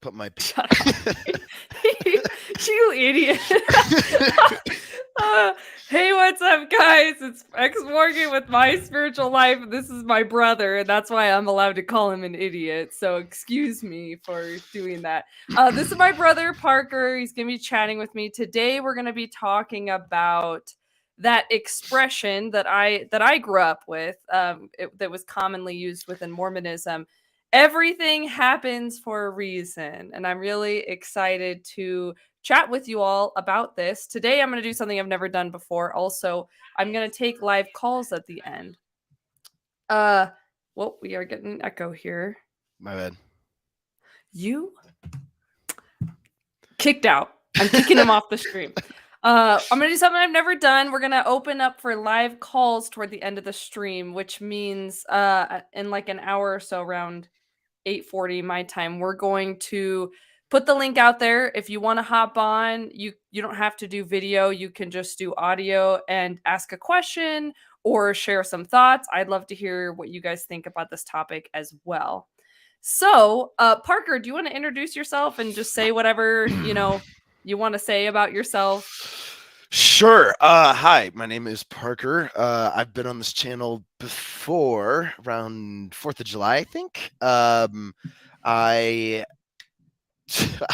Put my Shut up. You idiot. Hey, what's up, guys? It's ex-Morgan with my spiritual life. This is my brother, and that's why I'm allowed to call him an idiot. So excuse me for doing that. This is my brother, Parker. He's going to be chatting with me. Today, we're going to be talking about that expression that I grew up with, that was commonly used within Mormonism. Everything happens for a reason, and I'm really excited to chat with you all about this. Today, I'm going to do something I've never done before. Also, I'm going to take live calls at the end. Well, we are getting an echo here. My bad. You kicked out. I'm kicking him off the stream. I'm going to do something I've never done. We're going to open up for live calls toward the end of the stream, which means in like an hour or so, around 8:40 my time, we're going to put the link out there. If you want to hop on, you don't have to do video. You can just do audio and ask a question or share some thoughts. I'd love to hear what you guys think about this topic as well. So, Parker, do you want to introduce yourself and just say whatever, you want to say about yourself? Sure. Hi, my name is Parker. I've been on this channel before, around 4th of July, I think. I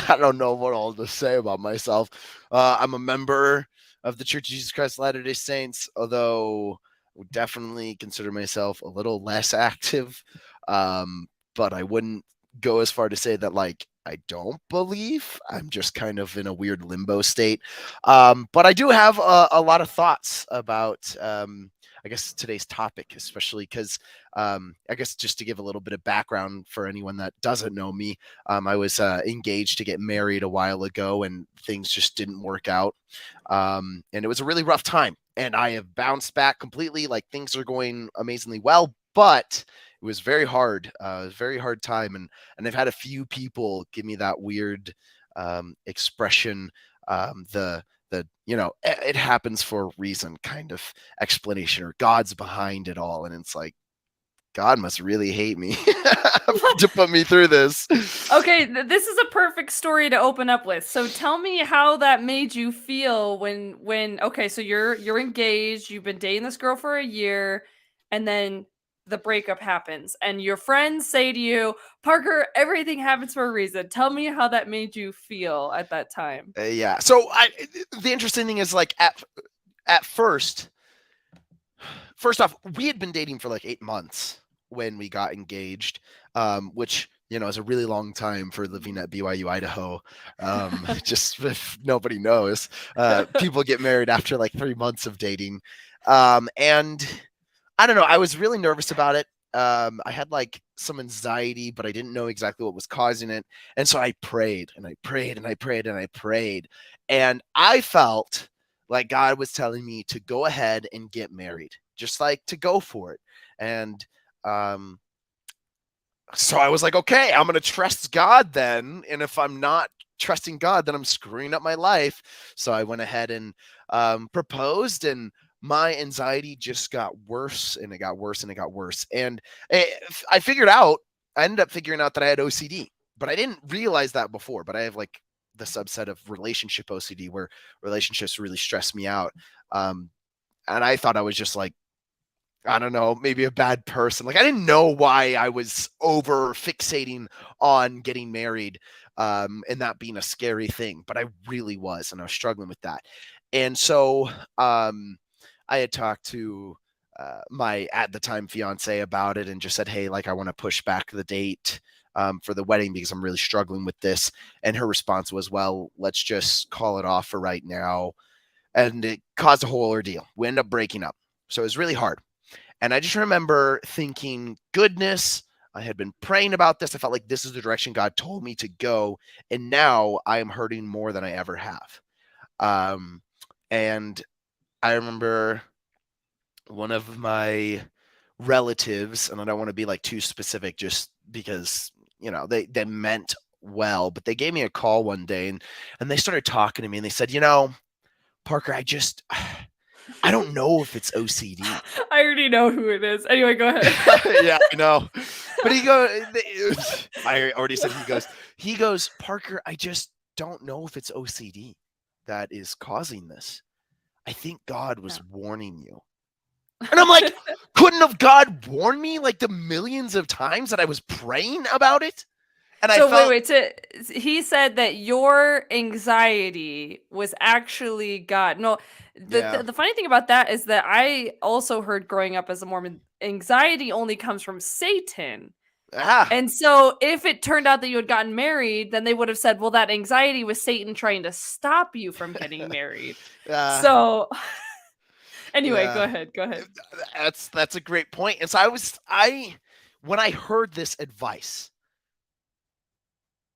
I don't know what all to say about myself. I'm a member of the Church of Jesus Christ of Latter-day Saints, although I would definitely consider myself a little less active. But I wouldn't go as far to say that, like, I don't believe. I'm just kind of in a weird limbo state. But I do have a lot of thoughts about, I guess, today's topic, especially because I guess just to give a little bit of background for anyone that doesn't know me, I was engaged to get married a while ago, and things just didn't work out. And it was a really rough time. And I have bounced back completely. Like, things are going amazingly well, but it was very hard. It was a very hard time. And I've had a few people give me that weird expression, the it happens for a reason kind of explanation, or God's behind it all. And it's like, God must really hate me to put me through this. Okay, this is a perfect story to open up with. So tell me how that made you feel when okay, so you're engaged, you've been dating this girl for a year, and then the breakup happens, and your friends say to you, "Parker, everything happens for a reason." Tell me how that made you feel at that time. Yeah. So the interesting thing is, like, at first off, we had been dating for like 8 months when we got engaged, which, is a really long time for living at BYU, Idaho. Just if nobody knows, people get married after like 3 months of dating. And I don't know, I was really nervous about it. I had like some anxiety, but I didn't know exactly what was causing it. And so I prayed and I prayed and I prayed and I prayed. And I felt like God was telling me to go ahead and get married, just like to go for it. And so I was like, okay, I'm going to trust God then. And if I'm not trusting God, then I'm screwing up my life. So I went ahead and proposed, and my anxiety just got worse, and it got worse, and it got worse. And I ended up figuring out that I had OCD, but I didn't realize that before. But I have like the subset of relationship OCD, where relationships really stress me out. And I thought I was just like, I don't know, maybe a bad person. Like, I didn't know why I was over fixating on getting married, and that being a scary thing, but I really was, and I was struggling with that. And so I had talked to my, at the time, fiance about it, and just said, hey, like, I want to push back the date for the wedding because I'm really struggling with this. And her response was, well, let's just call it off for right now. And it caused a whole ordeal. We ended up breaking up. So it was really hard. And I just remember thinking, goodness, I had been praying about this. I felt like this is the direction God told me to go. And now I am hurting more than I ever have. And I remember one of my relatives, and I don't want to be like too specific just because, they meant well, but they gave me a call one day, and they started talking to me, and they said, Parker, I don't know if it's OCD. I already know who it is. Anyway, go ahead. Yeah, I know. But he goes, I already said he goes, Parker, I just don't know if it's OCD that is causing this. I think God was warning you. And I'm like, couldn't have God warned me like the millions of times that I was praying about it? And I So felt, wait. He said that your anxiety was actually God. No, yeah, the funny thing about that is that I also heard growing up as a Mormon, anxiety only comes from Satan. ah, And so if it turned out that you had gotten married, then they would have said, well, that anxiety was Satan trying to stop you from getting married. uh, So anyway, go yeah, ahead. Go ahead. that's a great point. And so when I heard this advice,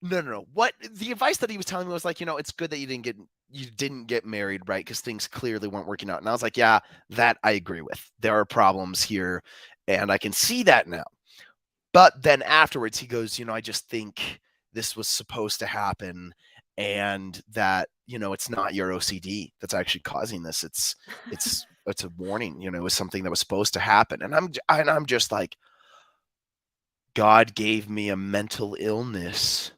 no. What the advice that he was telling me was like, it's good that you didn't get married, right? Because things clearly weren't working out. And I was like, yeah, that I agree with. There are problems here, and I can see that now. But then afterwards, he goes, I just think this was supposed to happen, and that it's not your OCD that's actually causing this. It's a warning. It was something that was supposed to happen, and I'm just like, God gave me a mental illness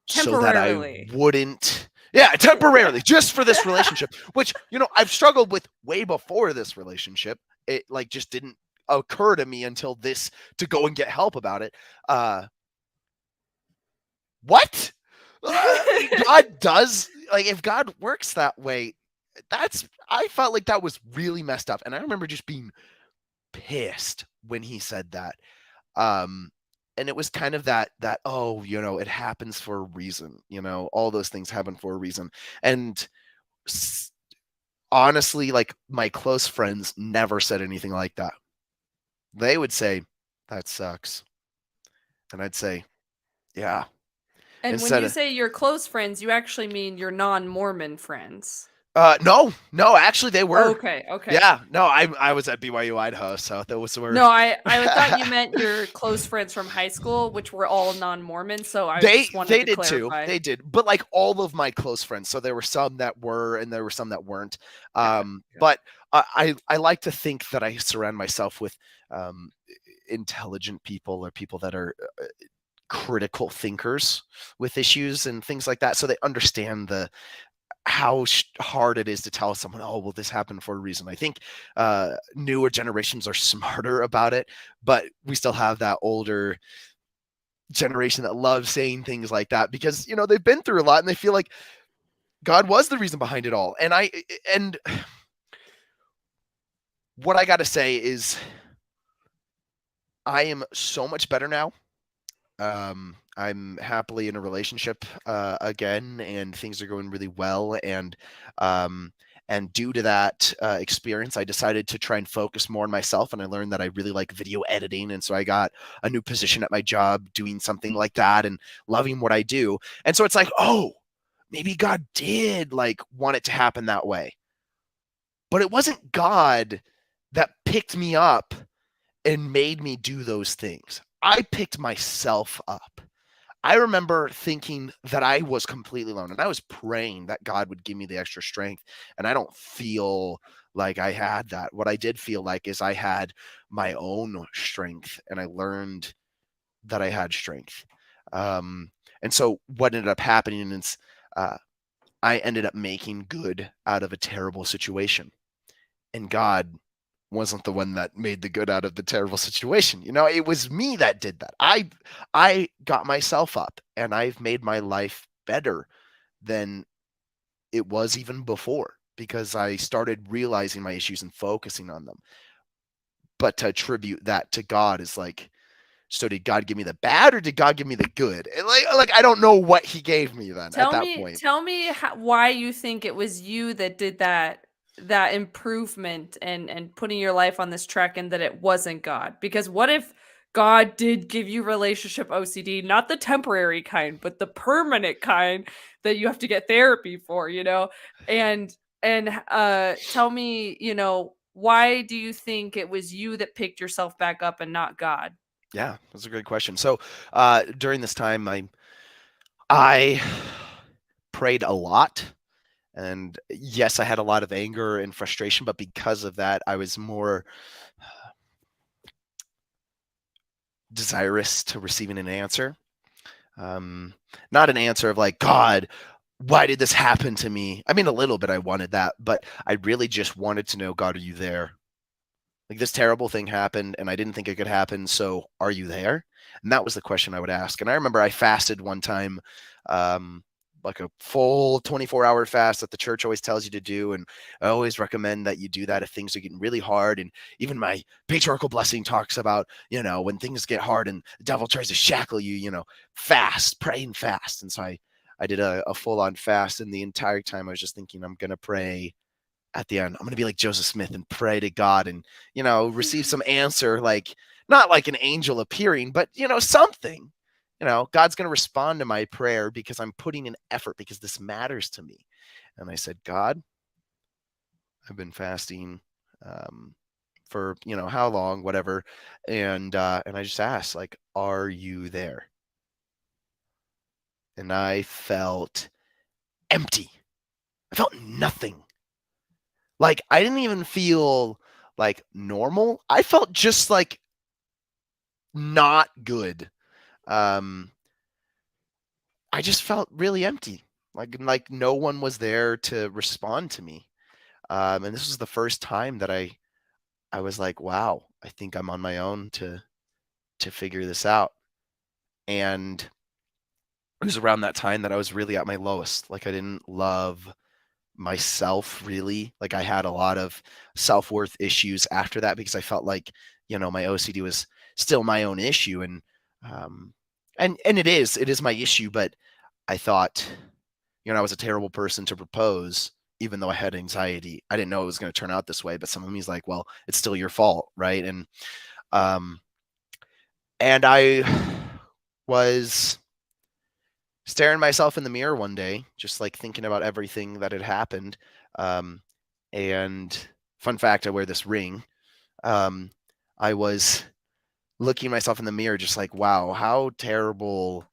so that I Temporarily. wouldn't, yeah, temporarily, just for this relationship, which, I've struggled with way before this relationship. It like just didn't occur to me until this to go and get help about it. What? God does, like, if God works that way, I felt like that was really messed up. And I remember just being pissed when he said that. Um, and it was kind of that, oh, it happens for a reason, all those things happen for a reason. And honestly, like, my close friends never said anything like that. They would say, that sucks. And I'd say, yeah. And when Instead you of, say your close friends, you actually mean your non-Mormon friends. no, actually they were. Okay, okay. Yeah, no, I was at BYU Idaho, so those were No, I thought you meant your close friends from high school, which were all non-Mormon, so I they just wanted they to did too. clarify. They did, but like all of my close friends. So there were some that were, and there were some that weren't. Got it. But I like to think that I surround myself with um, intelligent people, or people that are critical thinkers with issues and things like that, so they understand how hard it is to tell someone, oh, well, this happened for a reason. I think newer generations are smarter about it, but we still have that older generation that loves saying things like that because they've been through a lot and they feel like God was the reason behind it all. And what I got to say is I am so much better now. I'm happily in a relationship again, and things are going really well. And due to that experience, I decided to try and focus more on myself. And I learned that I really like video editing, and so I got a new position at my job doing something like that, and loving what I do. And so it's like, oh, maybe God did like want it to happen that way, but it wasn't God that picked me up and made me do those things. I picked myself up. I remember thinking that I was completely alone, and I was praying that God would give me the extra strength. And I don't feel like I had that. What I did feel like is I had my own strength, and I learned that I had strength. And so what ended up happening is I ended up making good out of a terrible situation. And God wasn't the one that made the good out of the terrible situation. It was me that did that. I got myself up, and I've made my life better than it was even before because I started realizing my issues and focusing on them. But to attribute that to God is like, so did God give me the bad or did God give me the good? And like I don't know what he gave me then at that point. Tell me why you think it was you that did that improvement and putting your life on this track, and that it wasn't God. Because what if God did give you relationship OCD, not the temporary kind, but the permanent kind that you have to get therapy for, And tell me, why do you think it was you that picked yourself back up and not God? Yeah, that's a great question. So during this time, I prayed a lot. And yes, I had a lot of anger and frustration, but because of that, I was more desirous to receiving an answer. Not an answer of like, God, why did this happen to me? I mean, a little bit I wanted that, but I really just wanted to know, God, are you there? Like, this terrible thing happened and I didn't think it could happen. So are you there? And that was the question I would ask. And I remember I fasted one time, like a full 24-hour fast that the church always tells you to do. And I always recommend that you do that if things are getting really hard. And even my patriarchal blessing talks about, when things get hard and the devil tries to shackle you, fast, pray and fast. And so I did a full on fast. And the entire time I was just thinking, I'm going to pray at the end. I'm going to be like Joseph Smith and pray to God and, receive some answer, like not like an angel appearing, but, something. God's going to respond to my prayer because I'm putting in effort because this matters to me. And I said, God, I've been fasting for, how long, whatever. And I just asked, like, are you there? And I felt empty. I felt nothing. Like, I didn't even feel like normal. I felt just like not good. I just felt really empty. Like no one was there to respond to me. And this was the first time that I was like, wow, I think I'm on my own to figure this out. And it was around that time that I was really at my lowest. Like, I didn't love myself really. Like, I had a lot of self-worth issues after that because I felt like, my OCD was still my own issue. And it is my issue, but I thought, I was a terrible person to propose, even though I had anxiety. I didn't know it was going to turn out this way, but some of me's like, well, it's still your fault, right? And I was staring myself in the mirror one day, just like thinking about everything that had happened. And fun fact, I wear this ring. I was looking myself in the mirror, just like, wow, how terrible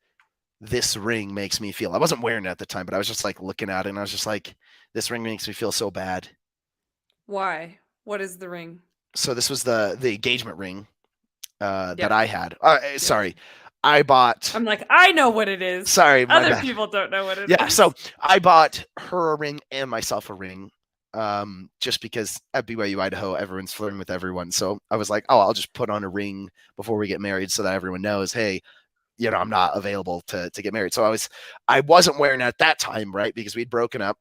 this ring makes me feel. I wasn't wearing it at the time, but I was just like looking at it and I was just like, this ring makes me feel so bad. Why? What is the ring? So this was the engagement ring that Yep. I had. Sorry. I bought. I'm like, I know what it is. Sorry, my Other bad. people don't know what it is. Yeah, so I bought her a ring and myself a ring, just because at BYU Idaho everyone's flirting with everyone. So I was like, oh, I'll just put on a ring before we get married so that everyone knows, hey, I'm not available to get married. So I wasn't wearing it at that time, right? Because we'd broken up,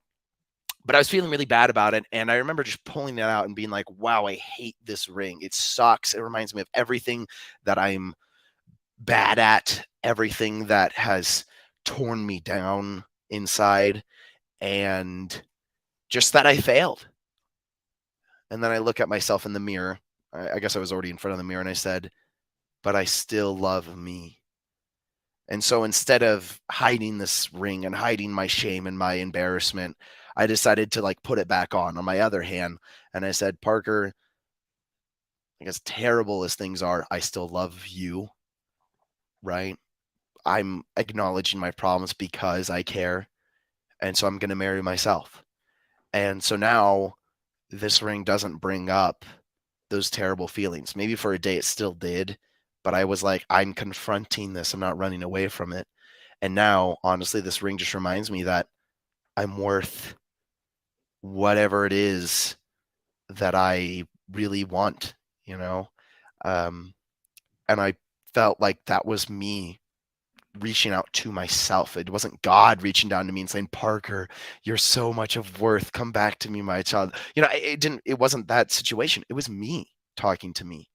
but I was feeling really bad about it. And I remember just pulling it out and being like, wow, I hate this ring. It sucks. It reminds me of everything that I'm bad at, everything that has torn me down inside, and just that I failed. And then I look at myself in the mirror. I guess I was already in front of the mirror, and I said, but I still love me. And so instead of hiding this ring and hiding my shame and my embarrassment, I decided to like put it back on my other hand. And I said, Parker, like, as terrible as things are, I still love you, right? I'm acknowledging my problems because I care. And so I'm going to marry myself. And so now this ring doesn't bring up those terrible feelings. Maybe for a day it still did, but I was like, I'm confronting this. I'm not running away from it. And now, honestly, this ring just reminds me that I'm worth whatever it is that I really want, and I felt like that was me reaching out to myself. It wasn't God reaching down to me and saying, Parker, you're so much of worth. Come back to me, my child. It wasn't that situation. It was me talking to me.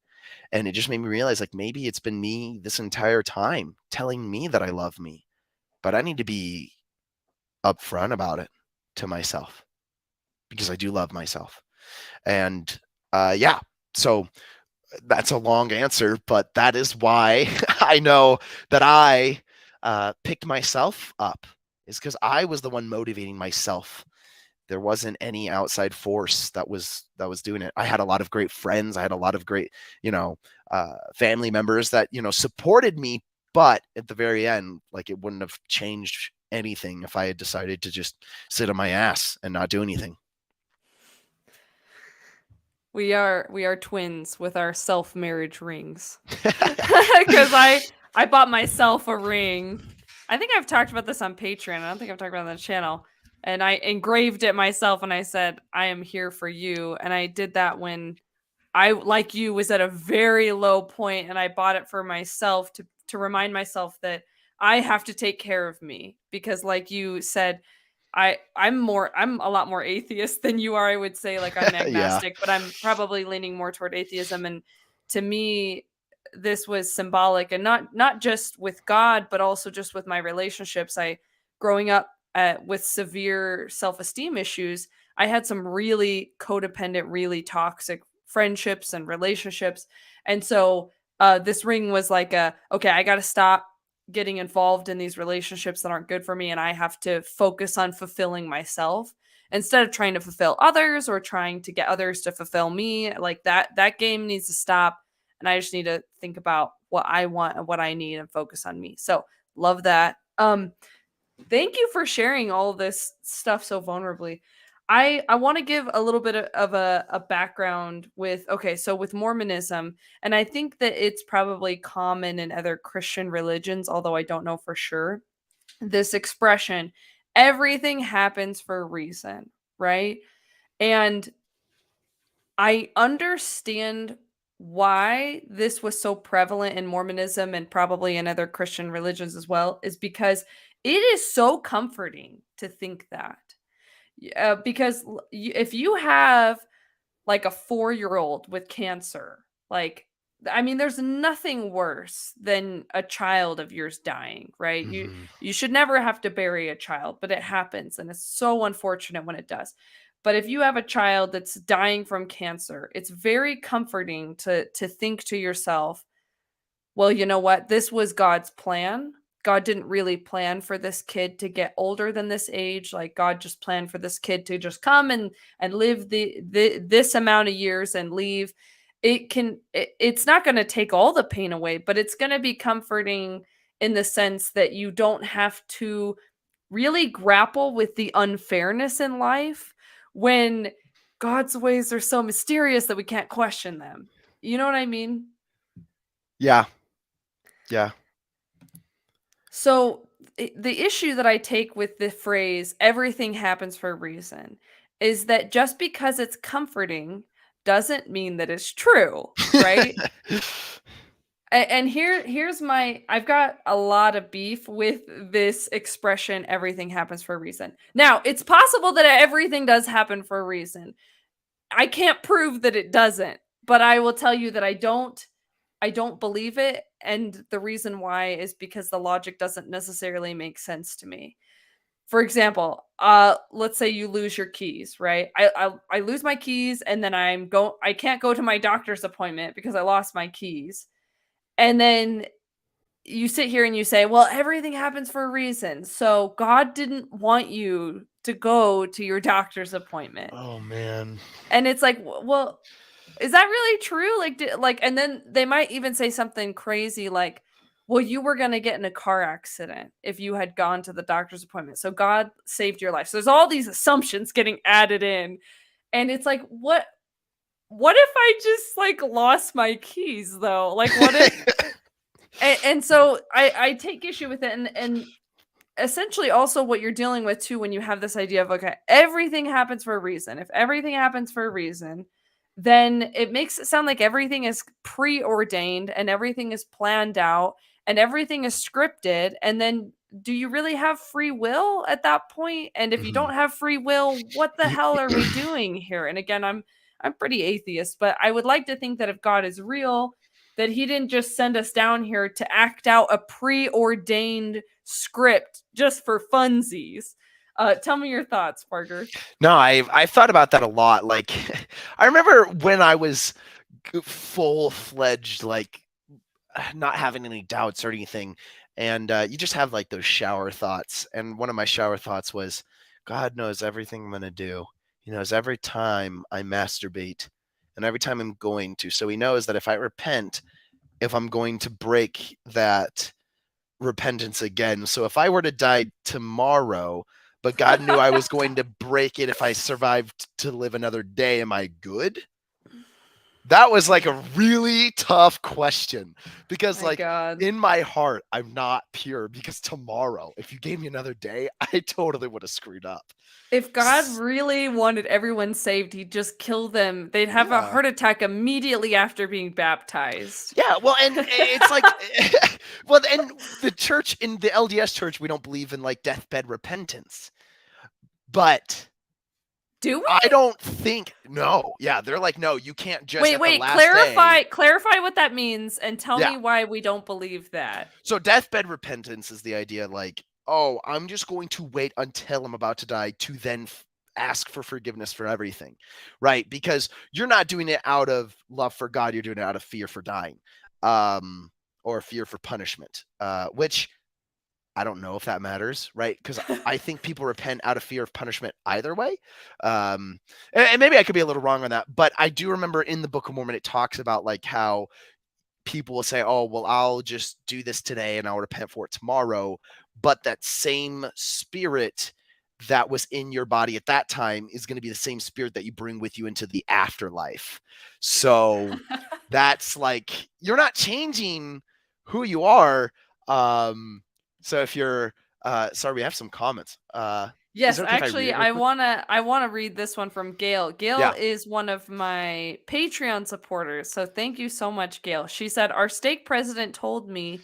And it just made me realize, like, maybe it's been me this entire time telling me that I love me, but I need to be upfront about it to myself because I do love myself. And yeah, so that's a long answer, but that is why I know that I picked myself up, is because I was the one motivating myself. There wasn't any outside force that was doing it. I had a lot of great friends. I had a lot of great, family members that, supported me. But at the very end, like, it wouldn't have changed anything if I had decided to just sit on my ass and not do anything. We are twins with our self-marriage rings. Because I bought myself a ring. I think I've talked about this on Patreon. I don't think I've talked about it on the channel. And I engraved it myself and I said, I am here for you. And I did that when I, like you, was at a very low point, and I bought it for myself to remind myself that I have to take care of me, because like you said, I'm a lot more atheist than you are. I would say, like, I'm Yeah. agnostic, but I'm probably leaning more toward atheism. And to me, this was symbolic, and not just with God, but also just with my relationships. I growing up with severe self-esteem issues, I had some really codependent, really toxic friendships and relationships. And so this ring was like okay, I got to stop getting involved in these relationships that aren't good for me, and I have to focus on fulfilling myself instead of trying to fulfill others or trying to get others to fulfill me. Like that game needs to stop, and I just need to think about what I want and what I need and focus on me. So love that. Thank you for sharing all of this stuff so vulnerably. I want to give a little bit of a background with, okay, so with Mormonism, and I think that it's probably common in other Christian religions, although I don't know for sure, this expression, everything happens for a reason, right? And I understand why this was so prevalent in Mormonism and probably in other Christian religions as well, is because it is so comforting to think that. Because if you have like a 4-year-old with cancer, like, I mean, there's nothing worse than a child of yours dying, right? Mhm. You should never have to bury a child, but it happens, and it's so unfortunate when it does. But if you have a child that's dying from cancer, it's very comforting to think to yourself, well, you know what? This was God's plan. God didn't really plan for this kid to get older than this age. Like, God just planned for this kid to just come and live the this amount of years and leave. It's not going to take all the pain away, but it's going to be comforting in the sense that you don't have to really grapple with the unfairness in life when God's ways are so mysterious that we can't question them. You know what I mean? Yeah. Yeah. So the issue that I take with the phrase "everything happens for a reason" is that just because it's comforting doesn't mean that it's true, right? And here's my, I've got a lot of beef with this expression, "everything happens for a reason." Now, it's possible that everything does happen for a reason. I can't prove that it doesn't, but I will tell you that I don't believe it, and the reason why is because the logic doesn't necessarily make sense to me. For example, let's say you lose your keys, right? I lose my keys, and then I can't go to my doctor's appointment because I lost my keys. And then you sit here and you say, "Well, everything happens for a reason. So God didn't want you to go to your doctor's appointment." Oh man. And it's like, well, is that really true? Like, and then they might even say something crazy like, well, you were going to get in a car accident if you had gone to the doctor's appointment. So God saved your life. So there's all these assumptions getting added in. And it's like, what if I just like lost my keys though? Like, what if, and so I take issue with it. And essentially also what you're dealing with too when you have this idea of, okay, everything happens for a reason. If everything happens for a reason, then it makes it sound like everything is preordained and everything is planned out and everything is scripted. And then do you really have free will at that point? And if you Mhm. don't have free will, what the Y- hell are we doing here? And again, I'm pretty atheist, but I would like to think that if God is real, that he didn't just send us down here to act out a preordained script just for funsies. Tell me your thoughts, Parker. No, I've thought about that a lot. Like, I remember when I was full fledged, like not having any doubts or anything, and you just have like those shower thoughts. And one of my shower thoughts was, God knows everything I'm gonna do. He knows every time I masturbate, and every time I'm going to. So he knows that if I repent, if I'm going to break that repentance again. So if I were to die tomorrow, but God knew I was going to break it if I survived to live another day, am I good? That was like a really tough question because, My like, God. in my heart, I'm not pure because tomorrow, if you gave me another day, I totally would have screwed up. If God really wanted everyone saved, he'd just kill them. They'd have a Yeah. heart attack immediately after being baptized. Yeah. Well, and it's like, well, and the church, in the LDS church, we don't believe in like deathbed repentance. But Do we? I don't think, no. Yeah. They're like, no, you can't just at the Wait, last day. clarify what that means and tell Yeah. me why we don't believe that. So deathbed repentance is the idea like, oh, I'm just going to wait until I'm about to die to then ask for forgiveness for everything, right? Because you're not doing it out of love for God, you're doing it out of fear for dying, or fear for punishment, which I don't know if that matters, right? Because I think people repent out of fear of punishment either way. And maybe I could be a little wrong on that, but I do remember in the Book of Mormon, it talks about like how people will say, oh, well, I'll just do this today and I'll repent for it tomorrow. But that same spirit that was in your body at that time is going to be the same spirit that you bring with you into the afterlife. So that's like, you're not changing who you are. So if you're, sorry, we have some comments. Is Yes, it okay if I read actually, it real quick? I wanna read this one from Gail. Gail Yeah. is one of my Patreon supporters, so thank you so much, Gail. She said, "Our stake president told me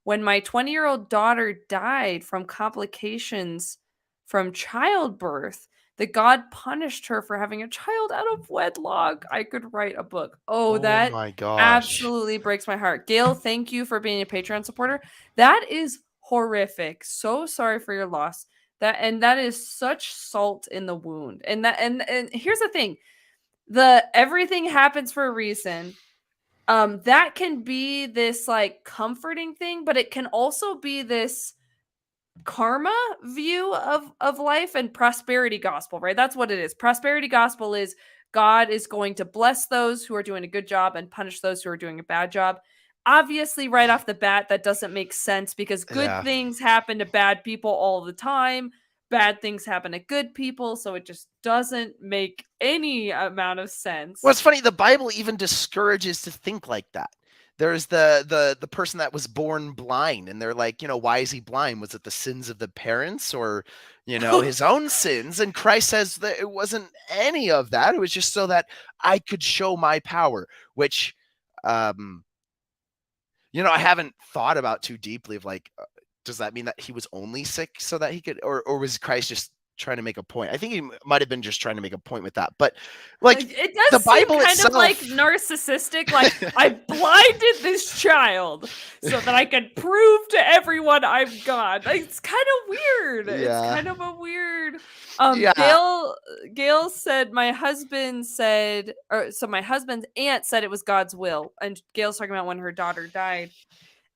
when my 20-year-old daughter died from complications from childbirth that God punished her for having a child out of wedlock. I could write a book." Oh, Oh that my gosh. absolutely breaks my heart. Gail, thank you for being a Patreon supporter. That is horrific. So sorry for your loss. That is such salt in the wound. And here's the thing. The everything happens for a reason. That can be this like comforting thing, but it can also be this karma view of life and prosperity gospel, right? That's what it is. Prosperity gospel is God is going to bless those who are doing a good job and punish those who are doing a bad job. Obviously, right off the bat, that doesn't make sense because good Yeah. things happen to bad people all the time. Bad things happen to good people, so it just doesn't make any amount of Well, sense. it's funny. The Bible even discourages to think like that. There's the person that was born blind, and they're like, why is he blind? Was it the sins of the parents, or his own sins? And Christ says that it wasn't any of that. It was just so that I could show my power, which, um, I haven't thought about too deeply of like, does that mean that he was only sick so that he could, or was Christ just trying to make a point? I think he might have been just trying to make a point with that. But like It the does seem Bible kind of like itself, narcissistic. Like, I blinded this child so that I could prove to everyone I'm God. Like, it's kind of weird. It's yeah, kind of a weird. yeah, Gail said my husband said, or so my husband's aunt said it was God's will, and Gail's talking about when her daughter died.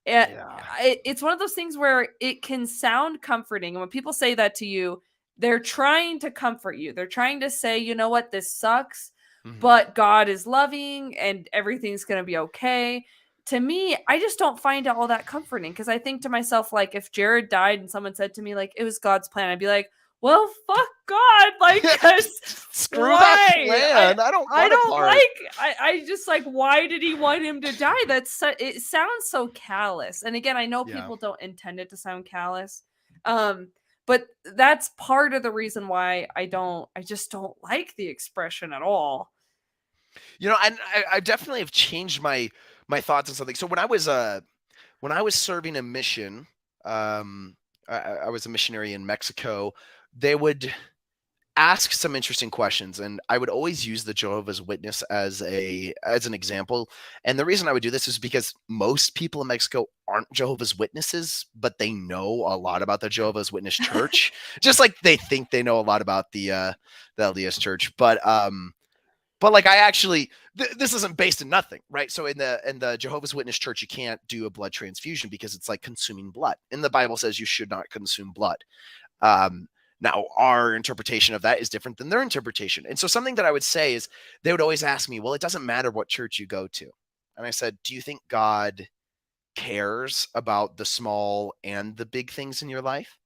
It, yeah. it's one of those things where it can sound comforting, and when people say that to you, they're trying to comfort you. They're trying to say, you know what, this sucks, Mhm. but God is loving and everything's going to be okay. To me, I just don't find it all that comforting because I think to myself, like, if Jared died and someone said to me, like, it was God's plan, I'd be like, well, fuck God. Like, because Screw that why? plan. I don't I want a don't part. like I just like why did he want him to die? It sounds so callous. And again, I know Yeah. people don't intend it to sound callous. But that's part of the reason why I just don't like the expression at all. And I definitely have changed my thoughts on something. So when I was serving a mission, I was a missionary in Mexico. They would ask some interesting questions, and I would always use the Jehovah's Witness as an example. And the reason I would do this is because most people in Mexico aren't Jehovah's Witnesses, but they know a lot about the Jehovah's Witness church, just like they think they know a lot about the LDS church. But like I actually this isn't based in nothing, right? So in the Jehovah's Witness church, you can't do a blood transfusion because it's like consuming blood. And the Bible says you should not consume blood. Um, Now, our interpretation of that is different than their interpretation. And so something that I would say is they would always ask me, well, it doesn't matter what church you go to. And I said, do you think God cares about the small and the big things in your life?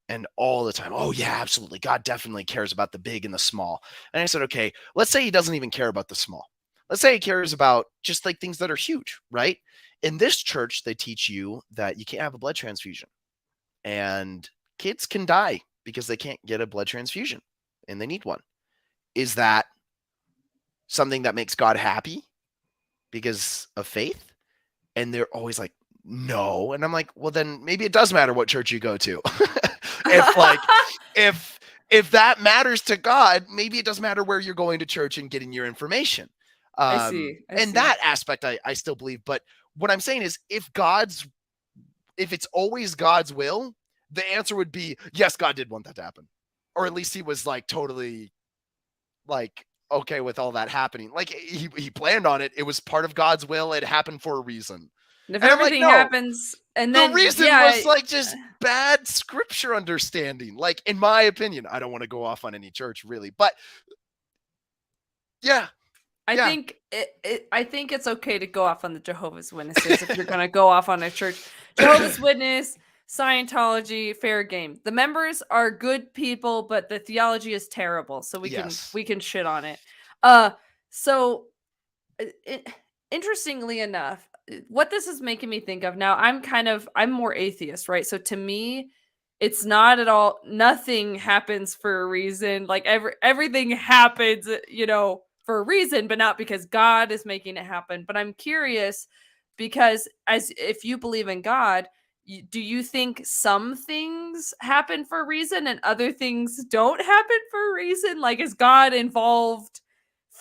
And all the time, oh, yeah, absolutely. God definitely cares about the big and the small. And I said, okay, let's say he doesn't even care about the small. let's say he cares about just like things that are huge, right? In this church, they teach you that you can't have a blood transfusion, and kids can die because they can't get a blood transfusion and they need one. Is that something that makes God happy because of faith? And they're always like, no. And I'm like, well, then maybe it does matter what church you go to. if like, if that matters to God, maybe it doesn't matter where you're going to church and getting your information. I see. And that aspect I still believe. But what I'm saying is if it's always God's will, the answer would be, yes, God did want that to happen. Or at least he was like totally like okay with all that happening. Like he planned on it. It was part of God's will. It happened for a reason. And if everything happens, and then the reason was like just bad scripture understanding. Like in my opinion, I don't want to go off on any church really, but yeah. I think it's okay to go off on the Jehovah's Witnesses if you're going to go off on a church. Jehovah's Witness, Scientology, fair game. The members are good people, but the theology is terrible, so we can shit on it. Interestingly enough, what this is making me think of now, I'm more atheist, right? So to me, it's not at all, nothing happens for a reason. Like everything happens, for a reason, but not because God is making it happen. But I'm curious because if you believe in God, do you think some things happen for a reason and other things don't happen for a reason? Like, is God involved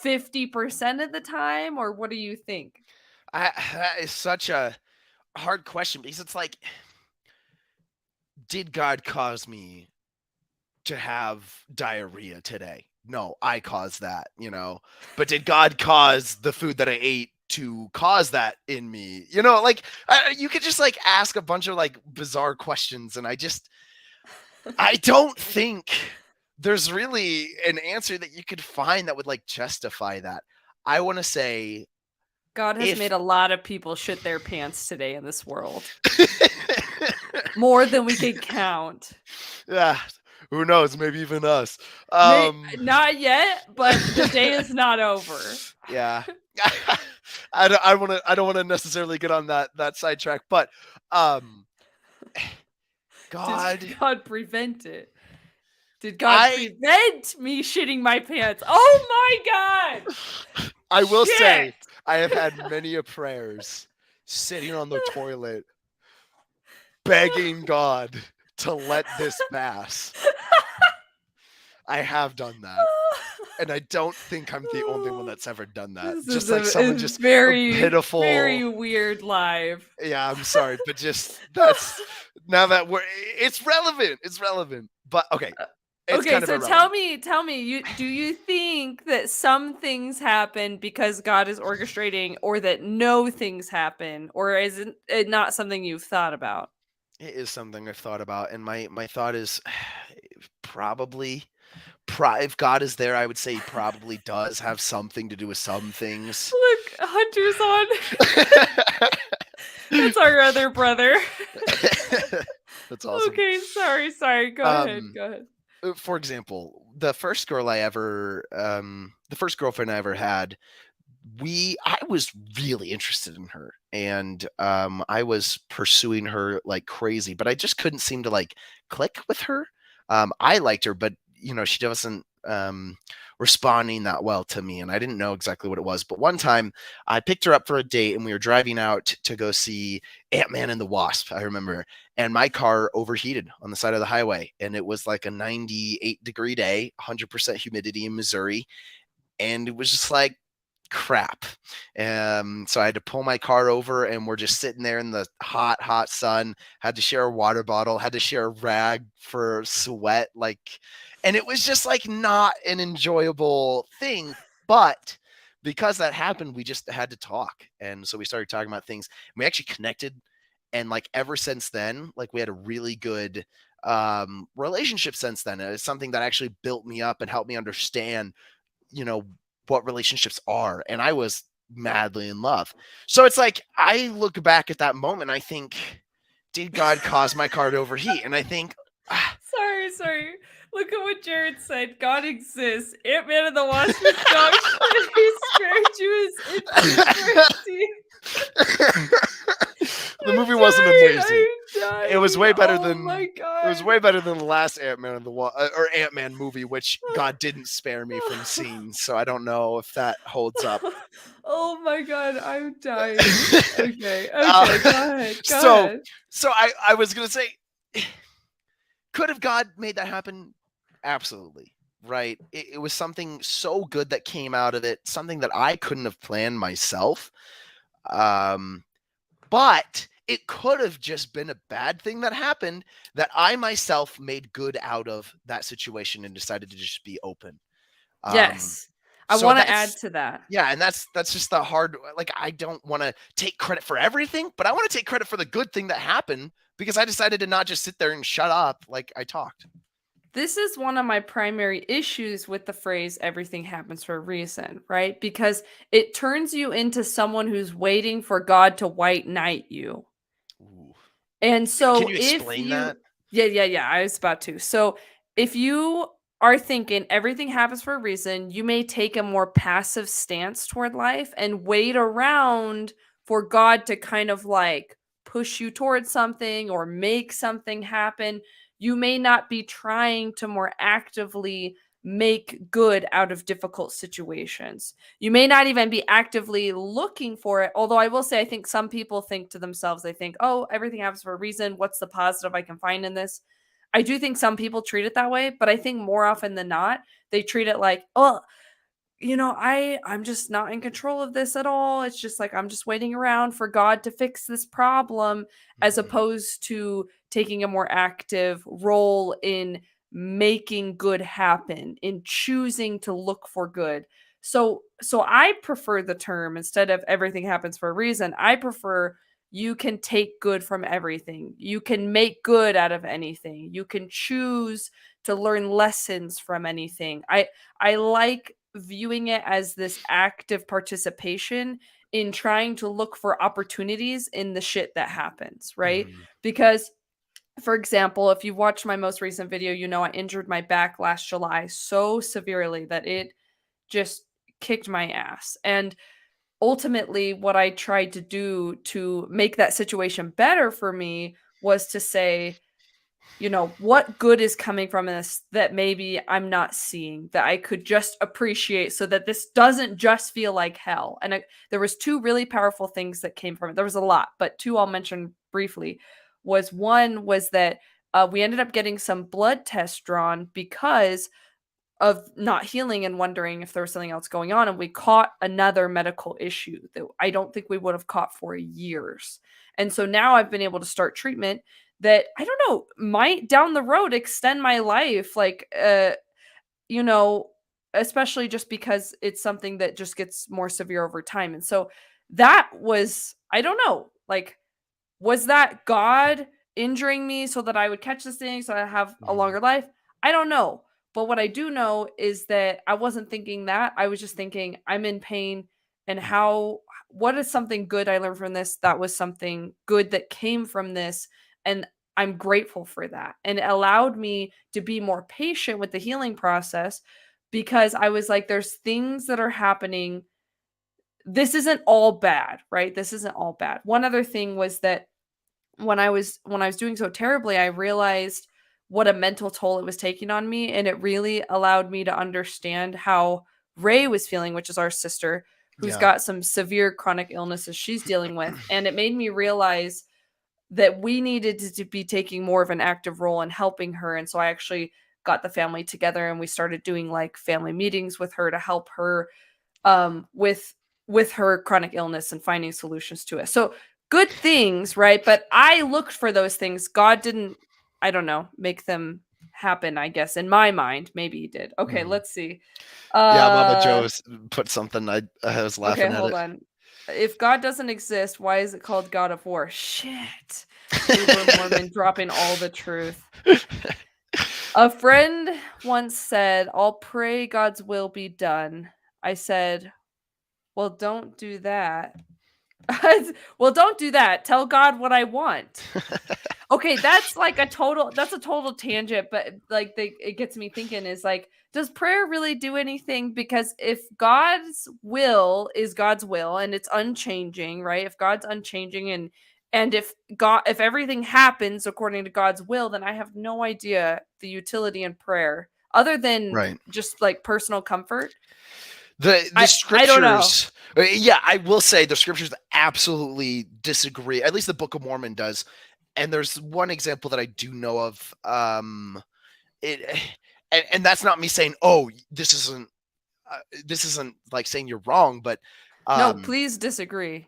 50% of the time, or what do you think? That is such a hard question because it's like, did God cause me to have diarrhea today? No, I caused that, but did God cause the food that I ate to cause that in me? Like you could just like ask a bunch of like bizarre questions. And I don't think there's really an answer that you could find that would like justify that. I want to say God has made a lot of people shit their pants today in this world. More than we can count. Yeah. Who knows? Maybe even us. Not yet, but the day is not over. Yeah. I don't want to necessarily get on that sidetrack, but God. Did God prevent it? Did God prevent me shitting my pants? Oh my God! I will say I have had many prayers sitting on the toilet begging God to let this pass. I have done that. And I don't think I'm the only one that's ever done that. Very pitiful, very weird live. Yeah, I'm sorry, but just that's now that it's relevant. It's relevant. But okay. Okay, so tell me, do you think that some things happen because God is orchestrating, or that no things happen, or is it not something you've thought about? It is something I've thought about, and my thought is probably if God is there, I would say he probably does have something to do with some things. Look, Hunter's on. That's our other brother. That's awesome. Okay, sorry. Go ahead. For example, the first girlfriend I ever had, I was really interested in her, and I was pursuing her like crazy, but I just couldn't seem to like click with her. I liked her, but she wasn't responding that well to me, and I didn't know exactly what it was. But one time I picked her up for a date, and we were driving out to go see Ant-Man and the Wasp, I remember, and my car overheated on the side of the highway, and it was like a 98-degree day, 100% humidity in Missouri, and it was just like crap. So I had to pull my car over, and we're just sitting there in the hot sun, had to share a water bottle, had to share a rag for sweat, and it was just like not an enjoyable thing. But because that happened, we just had to talk. And so we started talking about things. We actually connected. And like ever since then, like we had a really good relationship since then. It's something that actually built me up and helped me understand, what relationships are. And I was madly in love. So it's like, I look back at that moment, I think, did God cause my car to overheat? And I think, sorry. Look at what Jared said. God exists. Ant-Man and the Wasp is dog shit. He spared you his infant The movie wasn't amazing. I'm dying. It was way better Oh than my God. it was way better than the last Ant-Man or Ant-Man movie, which God didn't spare me from seeing. So I don't know if that holds up. Oh my God, I'm dying. Okay, go ahead. So I was gonna say, could have God made that happen? Absolutely. Right. It was something so good that came out of it, something that I couldn't have planned myself. But it could have just been a bad thing that happened that I myself made good out of that situation and decided to just be open. Yes. I so want to that's- add to that. Yeah, and that's just the hard, like, I don't want to take credit for everything, but I want to take credit for the good thing that happened because I decided to not just sit there and shut up like I talked. This is one of my primary issues with the phrase everything happens for a reason, right? Because it turns you into someone who's waiting for God to white knight you. Ooh. And so Can you explain that? Yeah, I was about to. So if you are thinking everything happens for a reason, you may take a more passive stance toward life and wait around for God to kind of like push you towards something or make something happen. You may not be trying to more actively make good out of difficult situations. You may not even be actively looking for it. Although I will say, I think some people think to themselves, they think, oh, everything happens for a reason. What's the positive I can find in this? I do think some people treat it that way, but I think more often than not, they treat it like, oh, I'm just not in control of this at all. It's just like I'm just waiting around for God to fix this problem, as opposed to taking a more active role in making good happen, in choosing to look for good. So I prefer the term, instead of everything happens for a reason, I prefer you can take good from everything. You can make good out of anything. You can choose to learn lessons from anything. I like viewing it as this active participation in trying to look for opportunities in the shit that happens, right? Because, for example, if you watched my most recent video, I injured my back last July so severely that it just kicked my ass. And ultimately, what I tried to do to make that situation better for me was to say, what good is coming from this that maybe I'm not seeing, that I could just appreciate, so that this doesn't just feel like hell. And there was two really powerful things that came from it. There was a lot, but two I'll mention briefly. One was that we ended up getting some blood tests drawn because of not healing and wondering if there was something else going on. And we caught another medical issue that I don't think we would have caught for years. And so now I've been able to start treatment that, I don't know, might down the road extend my life. Like, especially just because it's something that just gets more severe over time. And so that was, I don't know, like, was that God injuring me so that I would catch this thing, so I have a longer life? I don't know. But what I do know is that I wasn't thinking that. I was just thinking, I'm in pain, and what is something good I learned from this? That was something good that came from this. And I'm grateful for that. And it allowed me to be more patient with the healing process, because I was like, there's things that are happening. This isn't all bad, right? This isn't all bad. One other thing was that when I was doing so terribly, I realized what a mental toll it was taking on me, and it really allowed me to understand how Ray was feeling, which is our sister, who's got some severe chronic illnesses she's dealing with. And it made me realize that we needed to be taking more of an active role in helping her. And so I actually got the family together, and we started doing like family meetings with her to help her with her chronic illness and finding solutions to it. So good things, right? But I looked for those things. God didn't, I don't know, make them happen, I guess. In my mind, maybe he did. Okay, let's see. Mama Joe put something. I was laughing at it. Hold on. If God doesn't exist, why is it called God of War? Shit. Uber Mormon dropping all the truth. A friend once said, I'll pray God's will be done. I said, well, don't do that. Well, don't do that. Tell God what I want. Okay, that's like a total tangent, but like it gets me thinking is like, does prayer really do anything? Because if God's will is God's will and it's unchanging, right? If God's unchanging and if everything happens according to God's will, then I have no idea the utility in prayer other than Right. just like personal comfort. The I don't know. scriptures, yeah, I will say the scriptures absolutely disagree. At least the Book of Mormon does. And there's one example that I do know of. It, and that's not me saying, oh, this isn't like saying you're wrong, but No, please disagree.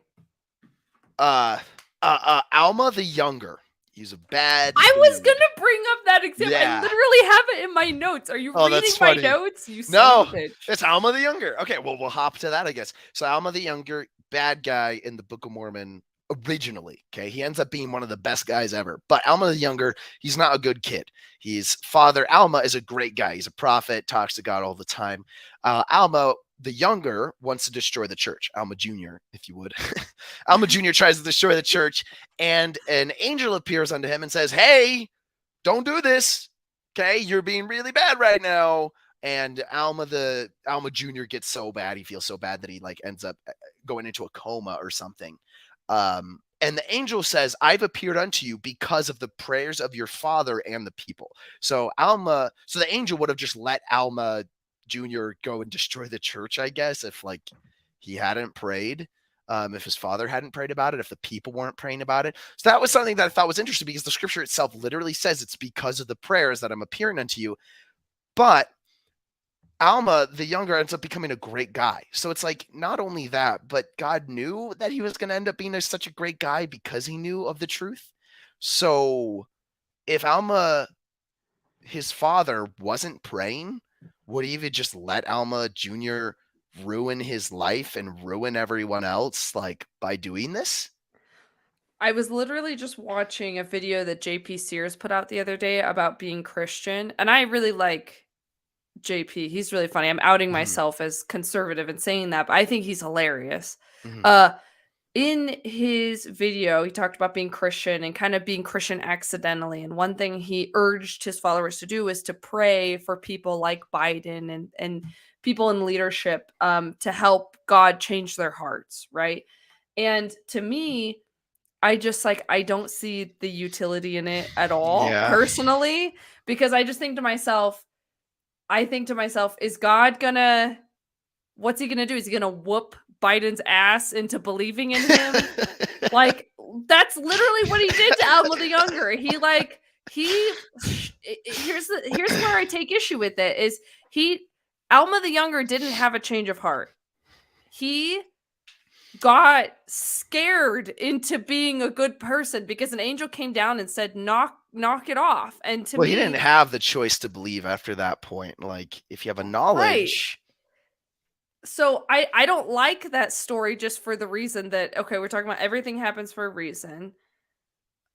Alma the Younger, he's a bad I was dude. gonna bring up that example. I Yeah. literally have it in my notes. Are you Oh, reading that's my funny. notes? You son No, of a bitch. it's Alma the Younger. Okay, well, we'll hop to that, I guess. So Alma the Younger, bad guy in the Book of Mormon originally. Okay, he ends up being one of the best guys ever. But Alma the Younger, he's not a good kid. His father, Alma, is a great guy. He's a prophet, talks to God all the time. Alma the Younger wants to destroy the church. Alma Jr., if you would. Alma Jr. tries to destroy the church, and an angel appears unto him and says, hey, don't do this. Okay, you're being really bad right now. And Alma Jr. gets so bad, he feels so bad that he like ends up going into a coma or something. And the angel says, I've appeared unto you because of the prayers of your father and the people. So the angel would have just let Alma Jr. go and destroy the church, I guess, if like he hadn't prayed. If his father hadn't prayed about it, if the people weren't praying about it. So that was something that I thought was interesting because the scripture itself literally says it's because of the prayers that I'm appearing unto you. But Alma, the Younger, ends up becoming a great guy. So it's like, not only that, but God knew that he was going to end up being such a great guy because he knew of the truth. So if Alma, his father, wasn't praying, would he even just let Alma Jr. ruin his life and ruin everyone else like by doing this? I was literally just watching a video that JP Sears put out the other day about being Christian, and I really like JP. He's really funny. I'm outing myself as conservative and saying that, but I think he's hilarious. In his video, he talked about being Christian and kind of being Christian accidentally. And one thing he urged his followers to do is to pray for people like Biden and people in leadership to help God change their hearts, right? And to me, I just like I don't see the utility in it at all, personally, because I just think to myself, is God gonna what's he gonna do? Is he gonna whoop Biden's ass into believing in him? Like, that's literally what he did to Alma the Younger. Here's where I take issue with it is Alma the Younger didn't have a change of heart. He got scared into being a good person because an angel came down and said, knock it off. And to me, he didn't have the choice to believe after that point. Like, if you have a knowledge. Right. So I don't like that story just for the reason that, okay, we're talking about everything happens for a reason.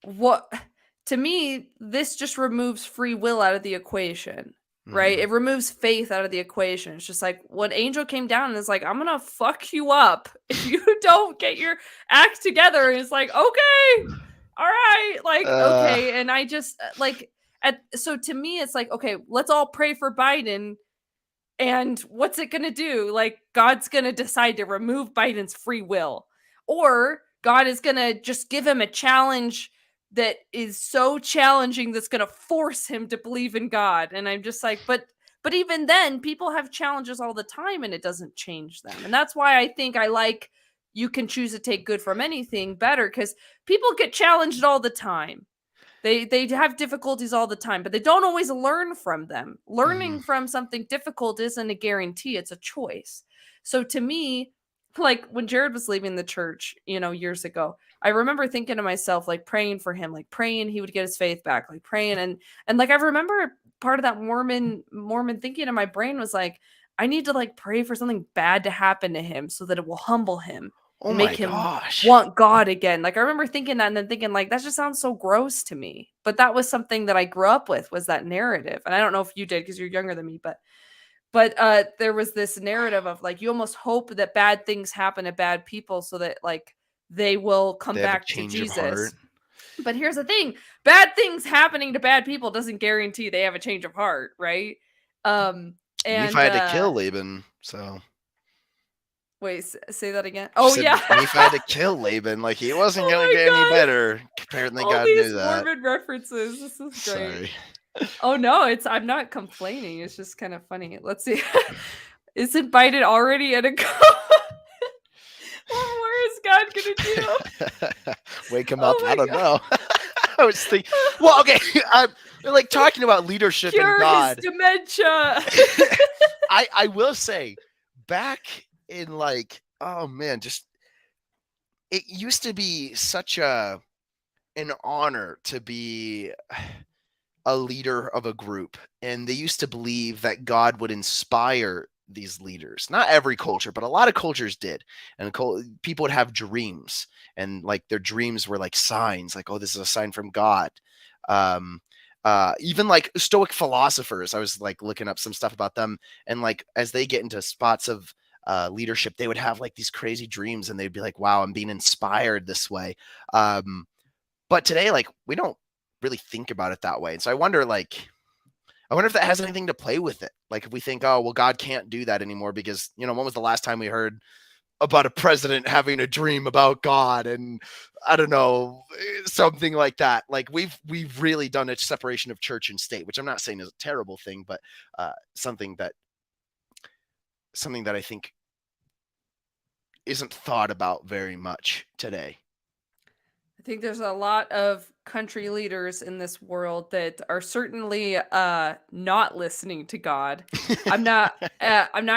To me, this just removes free will out of the equation, right? It removes faith out of the equation. It's just like when angel came down and is like, I'm gonna fuck you up if you don't get your act together. And it's like, okay, all right, like, okay. And I just so to me, it's like, okay, let's all pray for Biden. And what's it going to do? Like, God's going to decide to remove Biden's free will. Or God is going to just give him a challenge that is so challenging that's going to force him to believe in God. And I'm just like, but even then, people have challenges all the time and it doesn't change them. And that's why I think I like you can choose to take good from anything better, because people get challenged all the time. They have difficulties all the time, but they don't always learn from them. Learning from something difficult isn't a guarantee, it's a choice. So to me, like when Jared was leaving the church, years ago, I remember thinking to myself, like praying for him, like praying he would get his faith back, like praying and like I remember part of that Mormon thinking in my brain was like, I need to like pray for something bad to happen to him so that it will humble him. Oh make my him gosh. want God again. Like I remember thinking that and then thinking like, that just sounds so gross to me. But that was something that I grew up with, was that narrative. And I don't know if you did because you're younger than me, but there was this narrative of like, you almost hope that bad things happen to bad people so that like they will come back to Jesus. But here's the thing, bad things happening to bad people doesn't guarantee they have a change of heart, right? And Nephi had to kill Laban, so wait, say that again. she Oh said yeah. Nephi had to kill Laban. Like, he wasn't gonna Oh get any my better. Apparently, god, all God these knew that. Mormon references, this is great. Sorry. Oh no, I'm not complaining, it's just kind of funny. Let's see. Isn't Biden already in a what more is God gonna do? Wake him up. Oh I my don't god. know. I was thinking. Well, okay. I'm like talking about leadership and Cure his God. dementia. I will say, back in like, oh man, just it used to be such an honor to be a leader of a group, and they used to believe that God would inspire these leaders. Not every culture, but a lot of cultures did. And people would have dreams, and like their dreams were like signs, like, oh, this is a sign from God. Um, Even like Stoic philosophers, I was like looking up some stuff about them, and like as they get into spots of leadership, they would have like these crazy dreams, and they'd be like, wow, I'm being inspired this way. But today, like, we don't really think about it that way. And so I wonder if that has anything to play with it. Like, if we think, oh, well, God can't do that anymore because, when was the last time we heard about a president having a dream about God? And I don't know, something like that. Like, we've really done a separation of church and state, which I'm not saying is a terrible thing, but something that I think isn't thought about very much today. I think there's a lot of country leaders in this world that are certainly not listening to God. I'm not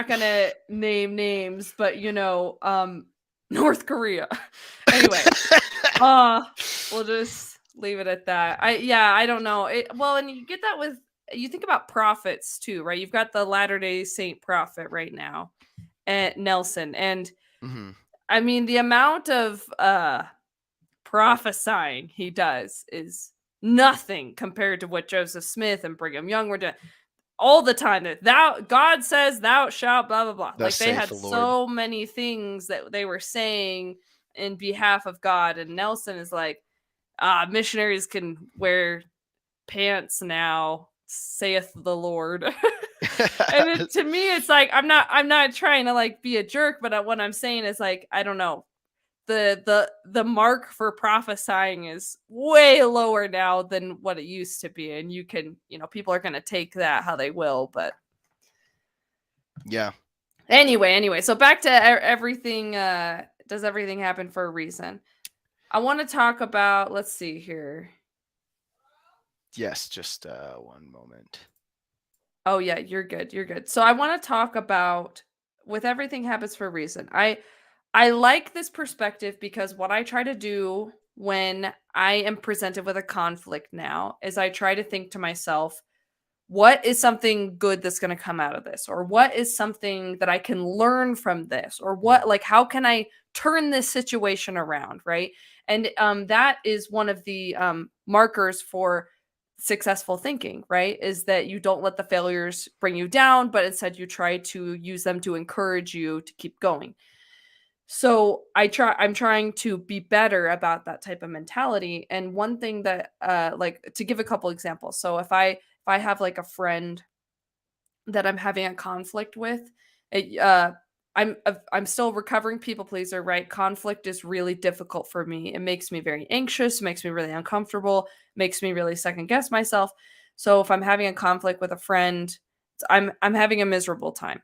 gonna name names, but North Korea. Anyway, we'll just leave it at that. I don't know. Well, and you get that with, you think about prophets too, right? You've got the Latter-day Saint prophet right now, and Nelson, and Mm-hmm. I mean the amount of prophesying he does is nothing compared to what Joseph Smith and Brigham Young were doing all the time. That God says thou shalt blah blah blah. Thus Like they saith had the Lord. so many things that they were saying in behalf of God. And Nelson is like, missionaries can wear pants now, saith the Lord. And to me, it's like I'm not trying to like be a jerk, but what I'm saying is like, I don't know, the mark for prophesying is way lower now than what it used to be, and you can, people are going to take that how they will, but Yeah. anyway, so back to everything. Does everything happen for a reason? I want to talk about, let's see here. Yes, just one moment. Oh yeah, you're good. So I want to talk about, with everything happens for a reason. I like this perspective because what I try to do when I am presented with a conflict now is I try to think to myself, what is something good that's going to come out of this? Or what is something that I can learn from this? Or like, how can I turn this situation around? Right. And that is one of the markers for successful thinking, right? Is that you don't let the failures bring you down, but instead you try to use them to encourage you to keep going. So I'm trying to be better about that type of mentality. And one thing that like, to give a couple examples. So if I have like a friend that I'm having a conflict with, it, I'm still recovering people pleaser, right? Conflict is really difficult for me. It makes me very anxious, makes me really uncomfortable, makes me really second guess myself. So if I'm having a conflict with a friend, I'm having a miserable time.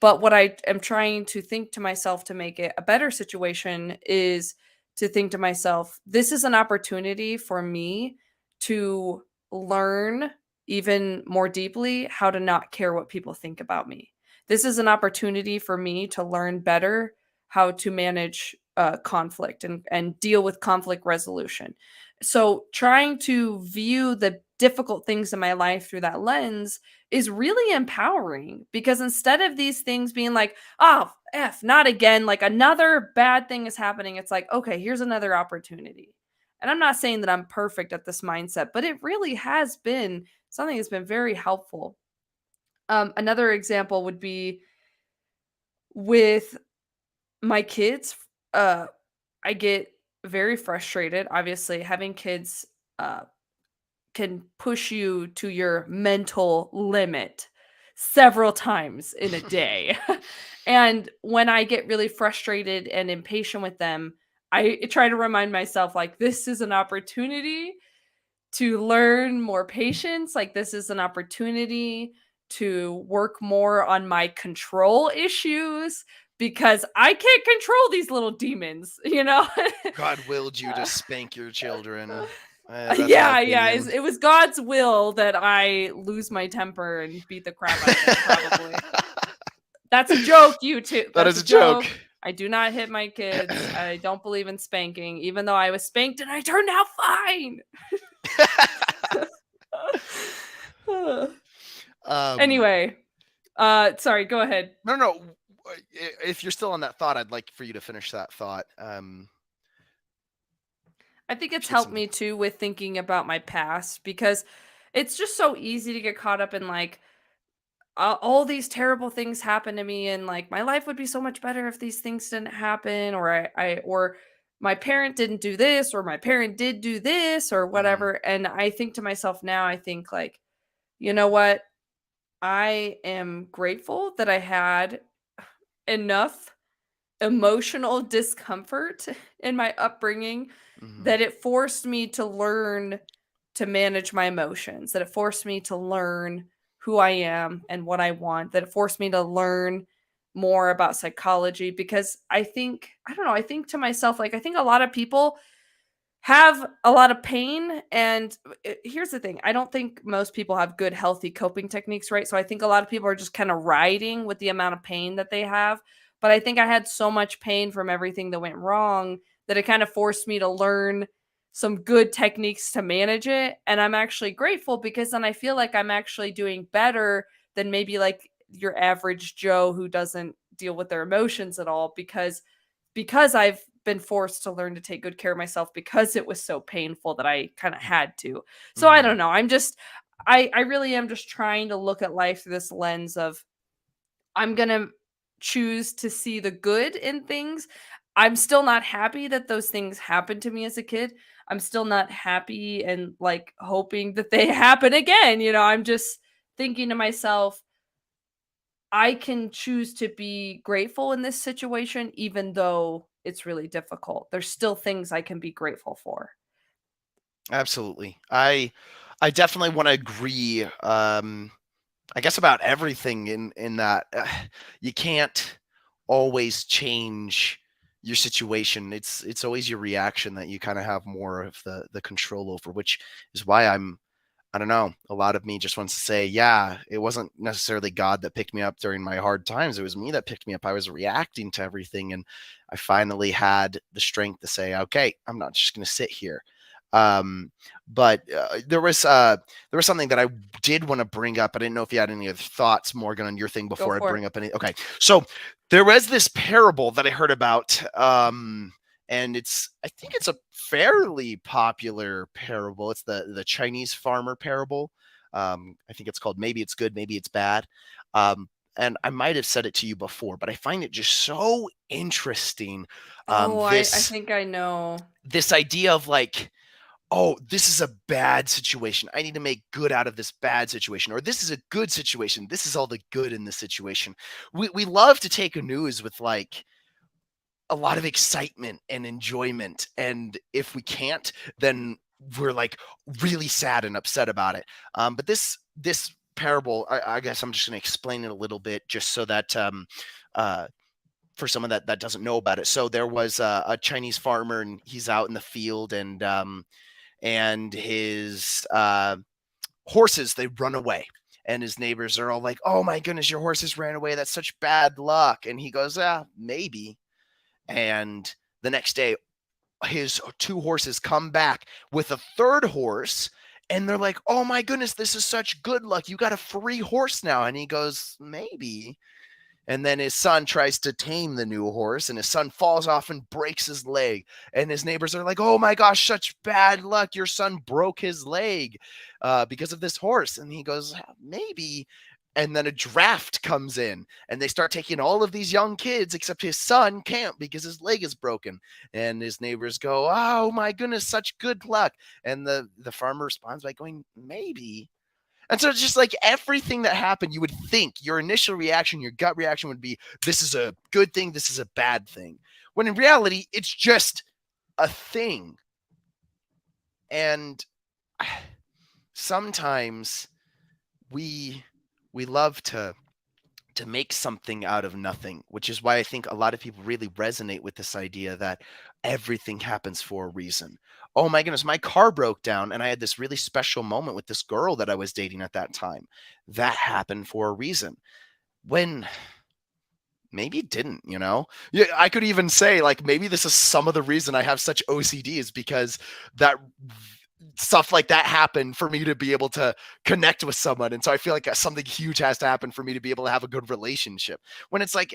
But what I am trying to think to myself to make it a better situation is to think to myself, this is an opportunity for me to learn even more deeply how to not care what people think about me. This is an opportunity for me to learn better how to manage conflict and deal with conflict resolution. So, trying to view the difficult things in my life through that lens is really empowering, because instead of these things being like, oh, F, not again, like another bad thing is happening, it's like, okay, here's another opportunity. And I'm not saying that I'm perfect at this mindset, but it really has been something that's been very helpful. Another example would be with my kids. I get very frustrated. Obviously, having kids uh, can push you to your mental limit several times in a day. And when I get really frustrated and impatient with them, I try to remind myself, like, this is an opportunity to learn more patience. Like, this is an opportunity to work more on my control issues because I can't control these little demons, you know? God willed you to Uh, spank your children. That's my yeah, yeah. opinion. It was God's will that I lose my temper and beat the crap out of them, probably. That's a joke, you two. That That's is a a joke. joke. I do not hit my kids. I don't believe in spanking, even though I was spanked and I turned out fine. um, Anyway, sorry, go ahead. no. If you're still on that thought, I'd like for you to finish that thought. I think it's Get helped some. me too with thinking about my past because it's just so easy to get caught up in like all these terrible things happen to me and like my life would be so much better if these things didn't happen or or my parent didn't do this or my parent did do this or Mhm, whatever. And I think to myself now, I think like, you know what? I am grateful that I had enough emotional discomfort in my upbringing mhm, that it forced me to learn to manage my emotions, that it forced me to learn who I am and what I want, that it forced me to learn more about psychology because I don't know, I think to myself, like, I think a lot of people have a lot of pain and here's the thing, I don't think most people have good healthy coping techniques, right? So I think a lot of people are just kind of riding with the amount of pain that they have, but I think I had so much pain from everything that went wrong that it kind of forced me to learn some good techniques to manage it, and I'm actually grateful because then I feel like I'm actually doing better than maybe like your average Joe who doesn't deal with their emotions at all because I've been forced to learn to take good care of myself because it was so painful that I kind of had to. So I mhm, don't know. I really am just trying to look at life through this lens of I'm going to choose to see the good in things. I'm still not happy that those things happened to me as a kid. I'm still not happy and like hoping that they happen again. You know, I'm just thinking to myself, I can choose to be grateful in this situation, even though it's really difficult. There's still things I can be grateful for. absolutely. I definitely want to agree. I guess about everything in that you can't always change your situation. It's always your reaction that you kind of have more of the control over, which is why I don't know. A lot of me just wants to say, yeah, it wasn't necessarily God that picked me up during my hard times. It was me that picked me up. I was reacting to everything. And I finally had the strength to say, okay, I'm not just going to sit here. Um, but there was something that I did want to bring up. I didn't know if you had any other thoughts, Morgan, on your thing Go before I for it. bring up any. Okay. So there was this parable that I heard about. And I think it's a fairly popular parable. It's the Chinese farmer parable. I think it's called Maybe It's Good, Maybe It's Bad. And I might have said it to you before, but I find it just so interesting. Oh, I This think I know. this idea of like, oh, this is a bad situation. I need to make good out of this bad situation. Or this is a good situation. This is all the good in this situation. We love to take a news with like a lot of excitement and enjoyment. And if we can't, then we're like really sad and upset about it. But this parable, I guess I'm just going to explain it a little bit, just so that uh, for someone that doesn't know about it. So there was a Chinese farmer, and he's out in the field, and his horses, they run away. And his neighbors are all like, "Oh my goodness, your horses ran away. That's such bad luck." And he goes, "Ah, maybe." And the next day, his two horses come back with a third horse. And they're like, "Oh my goodness, this is such good luck. You got a free horse now." And he goes, "Maybe." And then his son tries to tame the new horse, and his son falls off and breaks his leg. And his neighbors are like, "Oh my gosh, such bad luck. Your son broke his leg because of this horse." And he goes, "Maybe." And then a draft comes in and they start taking all of these young kids, except his son can't because his leg is broken. And his neighbors go, oh my goodness, such good luck. And the farmer responds by going, maybe. And so it's just like everything that happened, you would think your initial reaction, your gut reaction would be, this is a good thing, this is a bad thing. When in reality, it's just a thing. And sometimes we love to make something out of nothing, which is why I think a lot of people really resonate with this idea that everything happens for a reason. Oh my goodness, my car broke down and I had this really special moment with this girl that I was dating at that time. That happened for a reason. When maybe it didn't, you know? Yeah, I could even say like maybe this is some of the reason I have such OCD is because that stuff like that happened for me to be able to connect with someone. And so I feel like something huge has to happen for me to be able to have a good relationship. When it's like,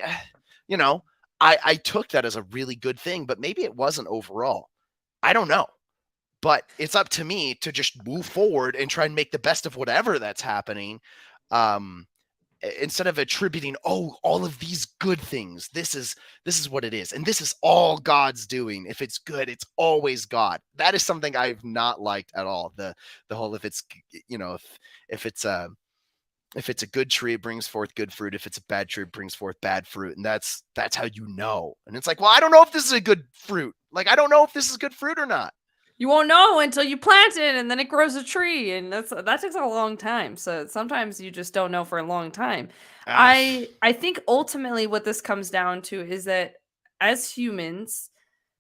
you know, I took that as a really good thing, but maybe it wasn't overall. I don't know. But it's up to me to just move forward and try and make the best of whatever that's happening. Instead of attributing, oh, all of these good things, this is what it is, and this is all God's doing. If it's good, it's always God. That is something I've not liked at all. The whole, if it's, you know, if it's a good tree, it brings forth good fruit. If it's a bad tree, it brings forth bad fruit. And that's how you know. And it's like, well, I don't know if this is a good fruit. Like, I don't know if this is good fruit or not. You won't know until you plant it and then it grows a tree, and that takes a long time. So sometimes you just don't know for a long time. I think ultimately what this comes down to is that as humans,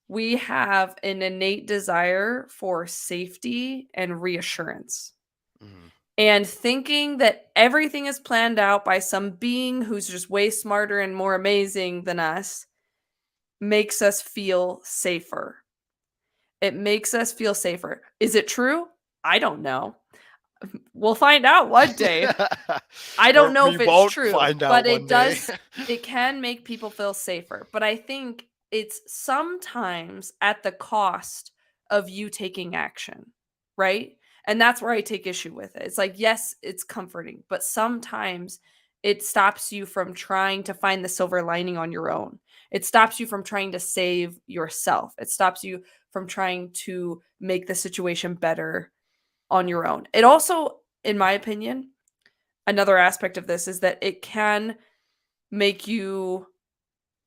we have an innate desire for safety and reassurance. Mhm. And thinking that everything is planned out by some being who's just way smarter and more amazing than us makes us feel safer. It makes us feel safer. Is it true? I don't know. We'll find out one day. I don't know if it's true, Find out but one it day. does. It can make people feel safer. But I think it's sometimes at the cost of you taking action, right? And that's where I take issue with it. It's like, yes, it's comforting, but sometimes it stops you from trying to find the silver lining on your own. It stops you from trying to save yourself. It stops you from trying to make the situation better on your own. It also, in my opinion, another aspect of this is that it can make you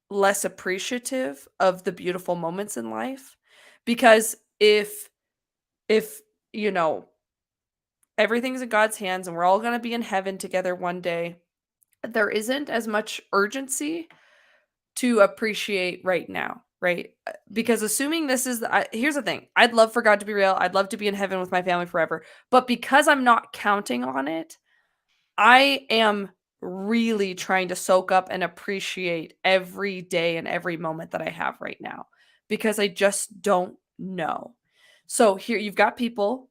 less appreciative of the beautiful moments in life, because if you know everything's in God's hands and we're all going to be in heaven together one day, there isn't as much urgency to appreciate right now, right? Because assuming this is here's the thing. I'd love for God to be real. I'd love to be in heaven with my family forever. But because I'm not counting on it, I am really trying to soak up and appreciate every day and every moment that I have right now, because I just don't know. So here you've got people,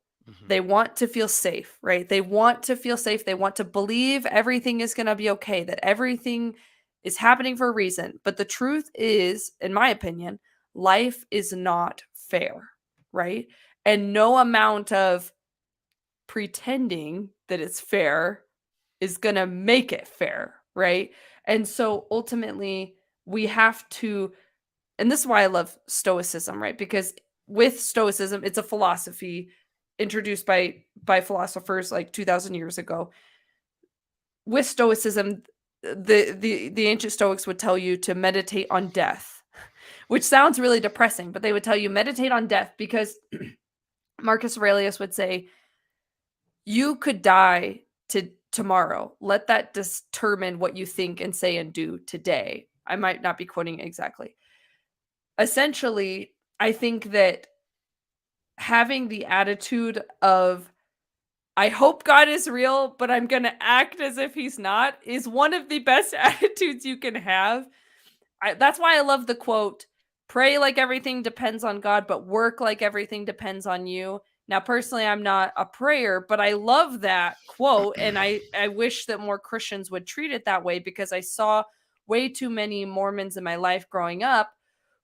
they want to feel safe, right? They want to feel safe. They want to believe everything is going to be okay, that everything is happening for a reason. But the truth is, in my opinion, life is not fair, right? And no amount of pretending that it's fair is going to make it fair, right? And so ultimately, we have to, and this is why I love Stoicism, right? Because with Stoicism, it's a philosophy introduced by philosophers like 2000 years ago. With Stoicism, the ancient Stoics would tell you to meditate on death, which sounds really depressing, but they would tell you meditate on death because Marcus Aurelius would say, you could die tomorrow. Let that determine what you think and say and do today. I might not be quoting exactly. Essentially, I think that having the attitude of, I hope God is real, but I'm going to act as if he's not, is one of the best attitudes you can have. That's why I love the quote, pray like everything depends on God, but work like everything depends on you. Now, personally, I'm not a prayer, but I love that quote. And I wish that more Christians would treat it that way, because I saw way too many Mormons in my life growing up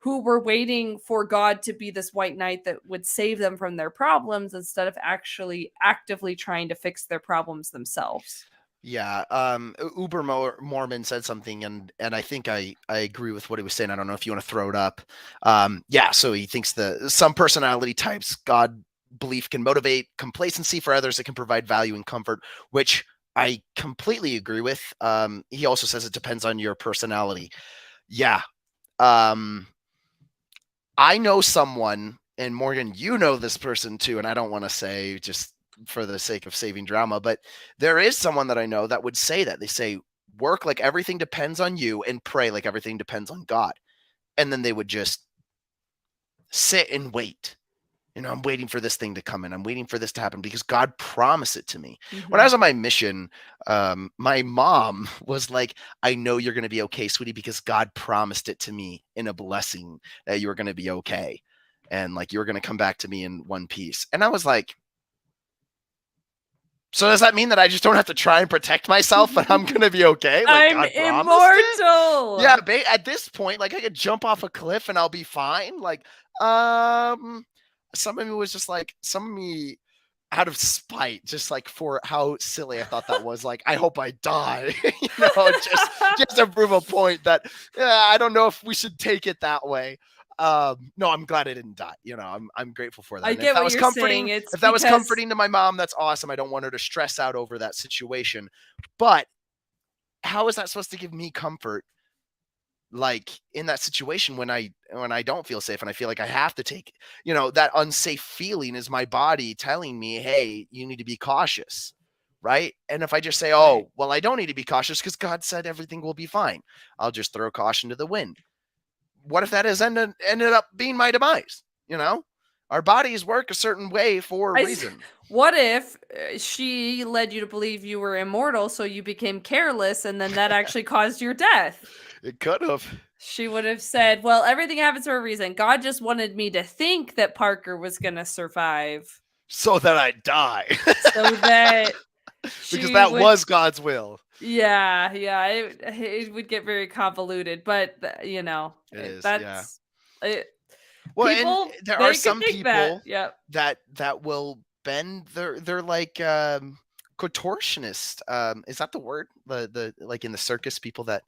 who were waiting for God to be this white knight that would save them from their problems instead of actually actively trying to fix their problems themselves. Yeah, Uber Mormon said something, and I think I agree with what he was saying. I don't know if you want to throw it up. Yeah, so he thinks some personality types God belief can motivate complacency, for others it can provide value and comfort, which I completely agree with. He also says it depends on your personality. Yeah. Um, I know someone, and Morgan, you know this person too, and I don't want to say just for the sake of saving drama, but there is someone that I know that would say that. They say, work like everything depends on you and pray like everything depends on God. And then they would just sit and wait. I'm waiting for this thing to come in. I'm waiting for this to happen because God promised it to me. When I Mm-hmm. was on my mission, my mom was like, I know you're going to be okay, sweetie, because God promised it to me in a blessing that you were going to be okay. And like, you're going to come back to me in one piece. And I was like, so does that mean that I just don't have to try and protect myself and I'm going to be okay? Like I'm God promised it? Yeah, immortal. at this point, like I could jump off a cliff and I'll be fine. Like, um, some of me was just like, some of me out of spite, just like for how silly I thought that was. Like, I hope I die, just to prove a point that I don't know if we should take it that way. No, I'm glad I didn't die. I'm grateful for that. I And if get that what was you're saying. comforting, It's if that was because comforting to my mom, that's awesome. I don't want her to stress out over that situation. But how is that supposed to give me comfort, like in that situation when I don't feel safe and I feel like I have to take, that unsafe feeling is my body telling me, hey, you need to be cautious, right? And if I just say, right. oh well, I don't need to be cautious because God said everything will be fine, I'll just throw caution to the wind. What if that has ended up being my demise? Our bodies work a certain way for a reason. What if she led you to believe you were immortal, so you became careless, and then that actually caused your death? It could have. She would have said, well, everything happens for a reason. God just wanted me to think that Parker was going to survive So that I die. so that Because she that would. was God's will. Yeah, yeah, it would get very convoluted, but It is, yeah. that's it. Well, and People, there are they could some think that. people Yep. that will bend. They're like contortionist. Is that the word? The like in the circus, people that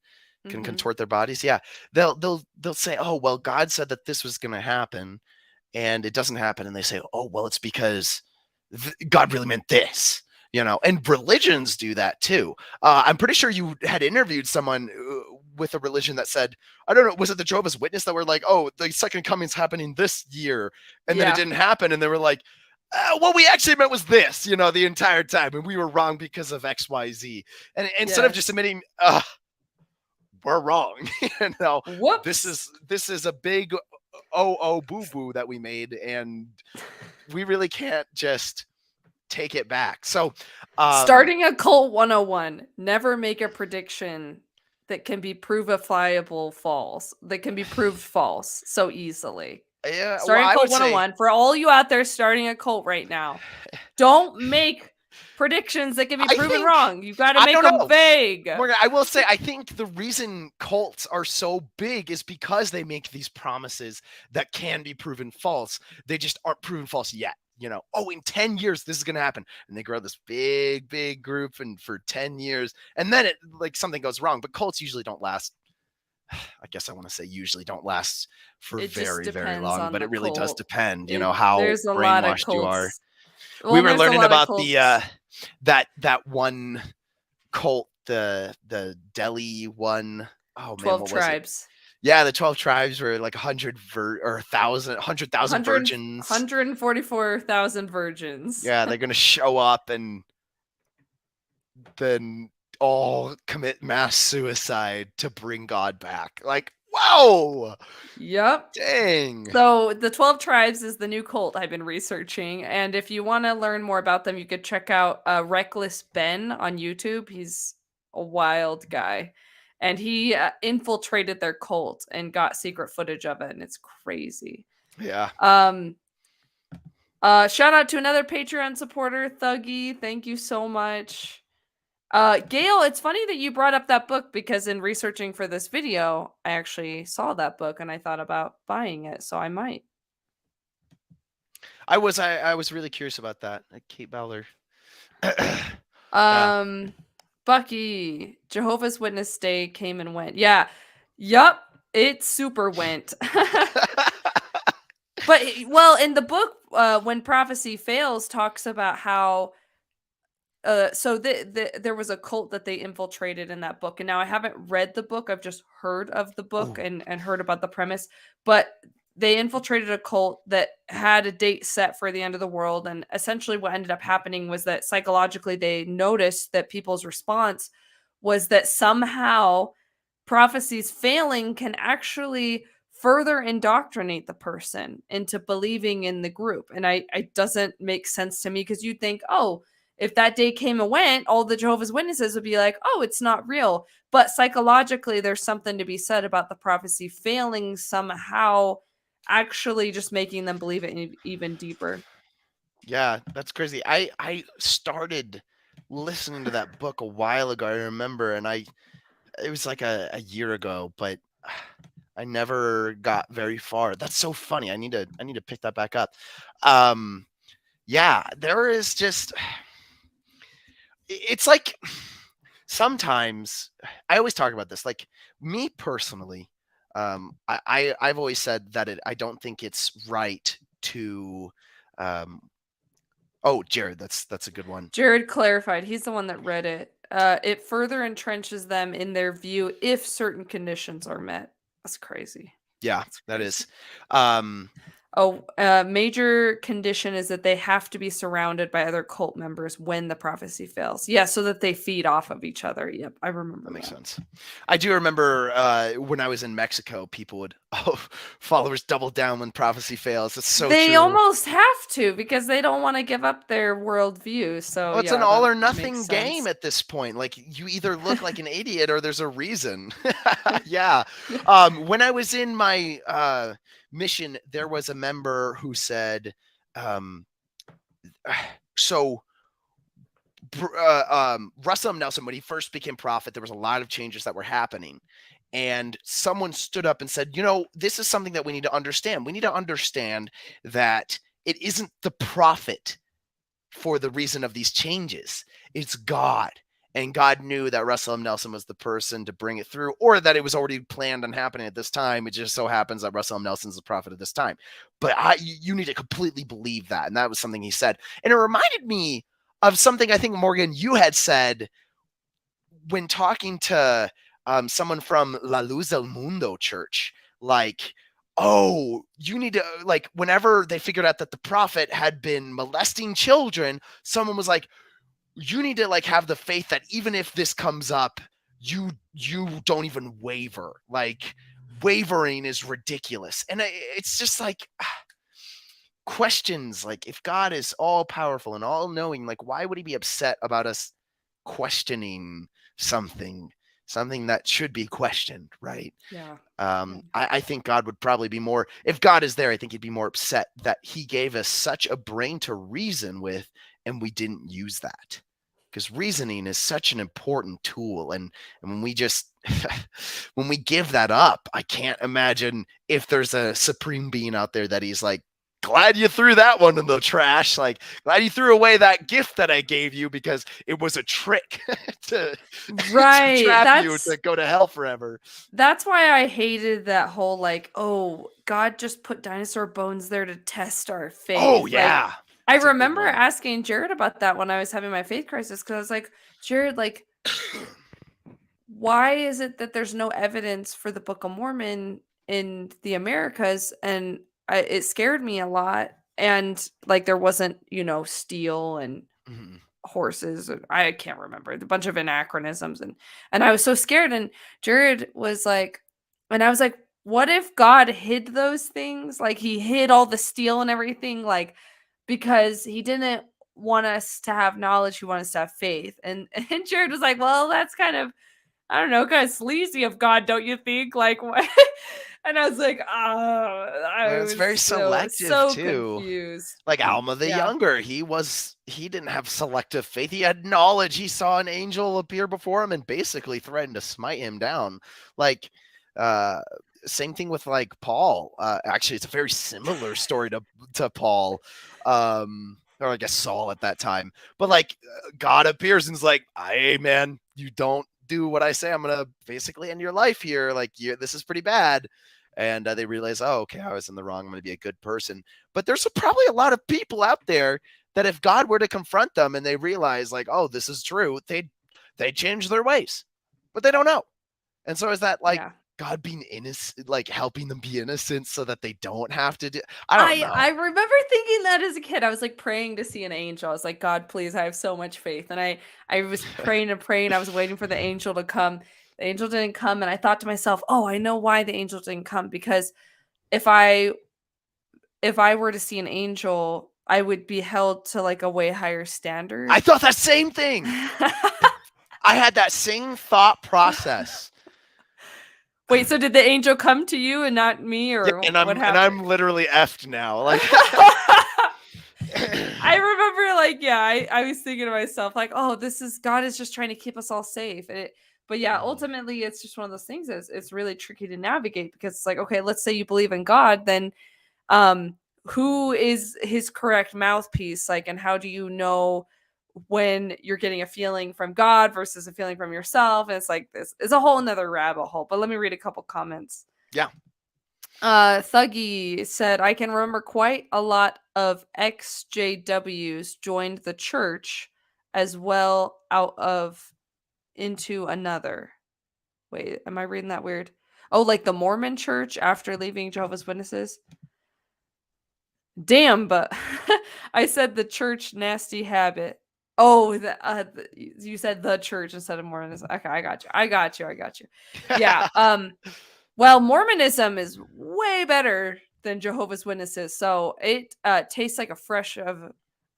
can Hmm. contort their bodies. Yeah, they'll say, oh well, God said that this was going to happen, and it doesn't happen, and they say, oh well, it's because God really meant this. And religions do that too. I'm pretty sure you had interviewed someone with a religion that said, I don't know, was it the Jehovah's Witness that were like, oh, the second coming's happening this year, and then it Yeah. didn't happen, and they were like, what we actually meant was this, the entire time, and we were wrong because of X, Y, Z. And instead of just Yes. admitting, we're wrong, this Whoops. is this is a big boo boo that we made, and we really can't just take it back. So, Starting a cult 101. Never make a prediction that can be provable false. That can be proved false so easily. yeah, well, Starting a I cult would say 101 for all you out there starting a cult right now. Don't make predictions that can be I proven think wrong. You got to I make don't them know. vague. Morgan, I will say I think the reason cults are so big is because they make these promises that can be proven false. They just aren't proven false yet. Oh, in 10 years this is going to happen, and they grow this big group and for 10 years, and then it like something goes wrong. But cults usually don't last. I guess I want to say usually don't last for It just very, very depends long, on but the it really does cult. depend, It how There's a lot of brainwashed you are. cults. Well, We and were there's a learning lot of about the cults. that one cult, the Delhi one. Oh man, 12 what was it? tribes. Yeah, the 12 tribes were like 100 or 100,000 100, virgins. 144,000 virgins. Yeah, they're gonna show up and then all commit mass suicide to bring God back. Like, whoa, Yep. dang. So the 12 tribes is the new cult I've been researching. And if you want to learn more about them, you could check out Reckless Ben on YouTube. He's a wild guy. And he infiltrated their cult and got secret footage of it. And it's crazy. Yeah. Um, Shout out to another Patreon supporter, Thuggy. Thank you so much. Gail, it's funny that you brought up that book because in researching for this video, I actually saw that book and I thought about buying it, so I might. I was really curious about that. Kate Bowler. Yeah. Um, Bucky, Jehovah's Witness Day came and went. Yeah. Yup. It super went. But well, in the book, when prophecy fails, talks about how so there was a cult that they infiltrated in that book, and now I haven't read the book. I've just heard of the book Ooh. and heard about the premise. But they infiltrated a cult that had a date set for the end of the world, and essentially what ended up happening was that psychologically they noticed that people's response was that somehow prophecies failing can actually further indoctrinate the person into believing in the group. And I it doesn't make sense to me, because you think, oh, if that day came and went, all the Jehovah's Witnesses would be like, oh, it's not real. But psychologically, there's something to be said about the prophecy failing somehow, actually just making them believe it even deeper. Yeah, that's crazy. I started listening to that book a while ago, I remember, and it was like a year ago, but I never got very far. That's so funny. I need to pick that back up. Yeah, there is just it's like sometimes I always talk about this. Like me personally, I've always said that I don't think it's right to um oh, Jared, that's a good one. Jared clarified. He's the one that read it. It further entrenches them in their view if certain conditions are met. That's crazy. Yeah, That's that crazy. is. Um, Oh, a major condition is that they have to be surrounded by other cult members when the prophecy fails. Yeah, so that they feed off of each other. Yep, I remember that makes that. sense. I do remember when I was in Mexico, people would followers double down when prophecy fails. It's so They true. almost have to, because they don't want to give up their worldview. So Well, it's an yeah, all that or makes nothing game sense. at this point. Like you either look like an idiot or there's a reason. Yeah. Yeah. When I was in my mission, there was a member who said, um, so Russell Nelson, when he first became prophet, there was a lot of changes that were happening. And someone stood up and said, this is something that we need to understand. We need to understand that it isn't the prophet for the reason of these changes. It's God. And God knew that Russell M. Nelson was the person to bring it through, or that it was already planned on happening at this time. It just so happens that Russell M. Nelson's the prophet at this time. But you need to completely believe that. And that was something he said. And it reminded me of something I think, Morgan, you had said when talking to someone from La Luz del Mundo church. Like, oh, you need to, like, whenever they figured out that the prophet had been molesting children, someone was like, you need to like have the faith that even if this comes up, you don't even waver. Like wavering is ridiculous. And it's just like questions, like if God is all powerful and all knowing, like why would he be upset about us questioning something that should be questioned, right? Yeah. I think God would probably be more, if God is there, I think he'd be more upset that he gave us such a brain to reason with and we didn't use that, because reasoning is such an important tool. And when we just when we give that up, I can't imagine if there's a supreme being out there that he's like, glad you threw that one in the trash. Like, glad you threw away that gift that I gave you because it was a trick to, to Right. trap you to go to hell forever. That's why I hated that whole like, oh, God just put dinosaur bones there to test our Oh, faith. Like, yeah. I That's a good remember one. asking Jared about that when I was having my faith crisis, because I was like, Jared, like, why is it that there's no evidence for the Book of Mormon in the Americas? And it scared me a lot. And like, there wasn't, steel and Mhm. horses. I can't remember, a bunch of anachronisms, and I was so scared. And Jared was like, and I was like, what if God hid those things? Like he hid all the steel and everything, like because he didn't want us to have knowledge, he wanted us to have faith. And Jared was like, well, that's kind of, I don't know, kind of sleazy of God, don't you think? Like what? And I was like, oh, I Well, it's was very selective so too. confused. Like Alma the Yeah. Younger, he didn't have selective faith. He had knowledge. He saw an angel appear before him and basically threatened to smite him down. Like, uh, same thing with like Paul. Actually, it's a very similar story to Paul. or I guess Saul at that time. But like God appears and is like, "Hey man, you don't do what I say, I'm gonna basically end your life here. Like this is pretty bad." And they realize, oh, okay, I was in the wrong. I'm gonna be a good person. But there's probably a lot of people out there that if God were to confront them and they realize, like, oh, this is true, they change their ways, but they don't know. And so is that like Yeah. God being innocent, like helping them be innocent so that they don't have to do? I don't know. I remember thinking that as a kid. I was like praying to see an angel. I was like, God, please, I have so much faith. And I was praying and praying. I was waiting for the angel to come. The angel didn't come. And I thought to myself, oh, I know why the angel didn't come. Because if I were to see an angel, I would be held to like a way higher standard. I thought that same thing. I had that same thought process. Wait, so did the angel come to you and not me, or Yeah, what happened? And I'm literally effed now. Like I remember, like, yeah, I was thinking to myself, like, oh, God is just trying to keep us all safe. But yeah, ultimately, it's just one of those things. It's really tricky to navigate because it's like, okay, let's say you believe in God, then, who is his correct mouthpiece? Like, and how do you know when you're getting a feeling from God versus a feeling from yourself? And it's like, this is a whole nother rabbit hole. But let me read a couple comments. Yeah. Thuggy said, I can remember quite a lot of ex-JWs joined the church as well out of into another. Wait, am I reading that weird? Oh, like the Mormon church after leaving Jehovah's Witnesses? Damn, but I said the church nasty habit. Oh, you said the church instead of Mormon. Okay, I got you. Yeah. Well, Mormonism is way better than Jehovah's Witnesses, so it tastes like it's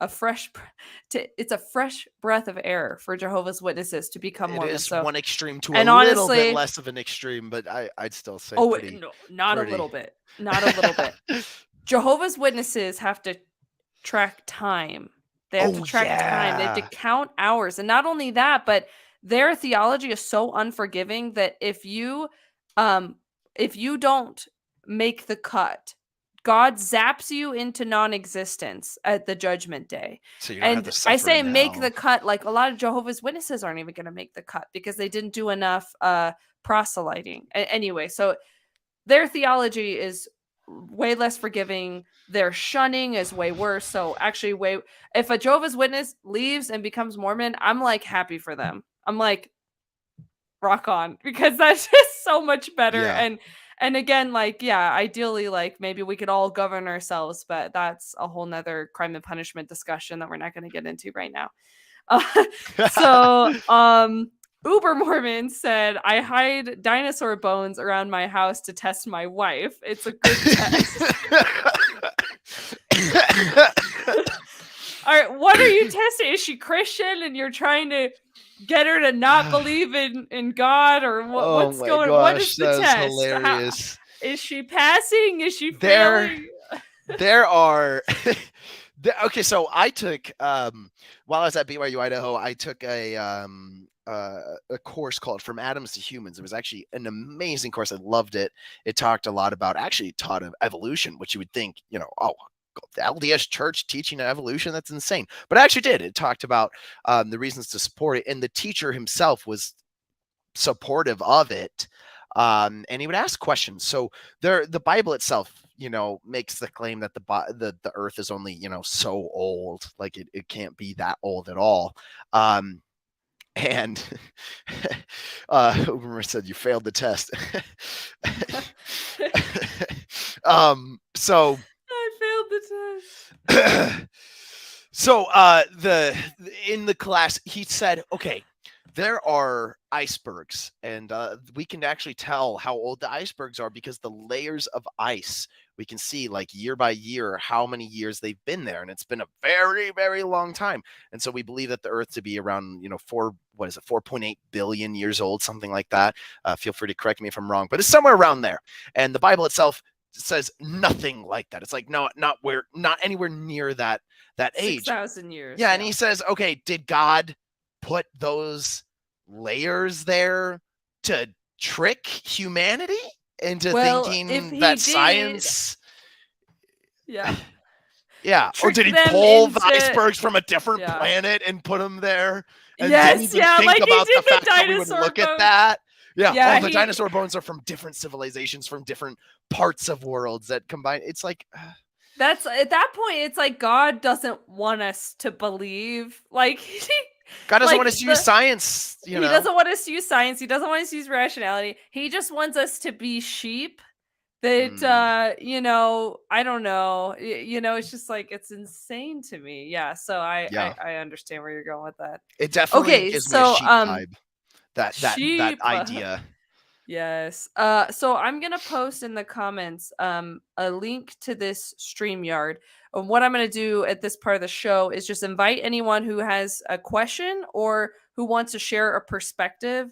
a fresh breath of air for Jehovah's Witnesses to become Mormon. It is so, one extreme to and a little honestly, bit less of an extreme, but I'd still say oh pretty, no, not pretty. a little bit, not a little bit. Jehovah's Witnesses have to track time. They have to track time. They have to count hours, and not only that, but their theology is so unforgiving that if you don't make the cut, God zaps you into non-existence at the judgment day. So you don't have And to suffer I say now. make the cut, like a lot of Jehovah's Witnesses aren't even going to make the cut because they didn't do enough proselyting. Anyway, so their theology is way less forgiving. Their shunning is way worse. So actually, if a Jehovah's Witness leaves and becomes Mormon, I'm like happy for them. I'm like, rock on, because that's just so much better. Yeah. And again, like, yeah, ideally, like maybe we could all govern ourselves, but that's a whole nother crime and punishment discussion that we're not going to get into right now. So Uber Mormon said, I hide dinosaur bones around my house to test my wife. It's a good test. All right, what are you testing? Is she Christian and you're trying to get her to not believe in God, or what's going on? What is the test? Hilarious. Is she passing? Is she failing? There are okay, so I took while I was at BYU Idaho, I took a course called From Atoms to Humans. It was actually an amazing course. I loved it. It talked a lot about, actually taught of evolution, which you would think, oh, the LDS church teaching evolution, that's insane. But it actually did. It talked about the reasons to support it. And the teacher himself was supportive of it. And he would ask questions. So the Bible itself, makes the claim that the earth is only, so old, like it can't be that old at all. And Uber said you failed the test. So I failed the test. So in the class, he said, okay, there are icebergs, and we can actually tell how old the icebergs are because the layers of ice, we can see like year by year how many years they've been there, and it's been a very, very long time. And so we believe that the Earth to be around 4.8 billion years old, something like that. Feel free to correct me if I'm wrong, but it's somewhere around there. And the Bible itself says nothing like that. It's like not anywhere near that age. 6,000 years. Yeah, and he says, okay, did God put those layers there to trick humanity into thinking that science? Yeah. Yeah. Or trick did he them pull into the icebergs from a different yeah. planet and put them there? And didn't Yes, even yeah, think like he about did the the fact that we would dinosaur look at bones. that. Yeah. Yeah, Oh, the dinosaur bones are from different civilizations, from different parts of worlds that combine. It's like that's at that point, it's like God doesn't want us to believe. Like God doesn't like want us to use science, you he know. doesn't want us to use science. He doesn't want us to use rationality. He just wants us to be sheep that you know, I don't know. You know, it's just like it's insane to me. Yeah, so Yeah. I understand where you're going with that. It definitely Okay, gives me a so sheep vibe. That sheep idea. yes. So I'm gonna post in the comments a link to this StreamYard. And what I'm gonna do at this part of the show is just invite anyone who has a question or who wants to share a perspective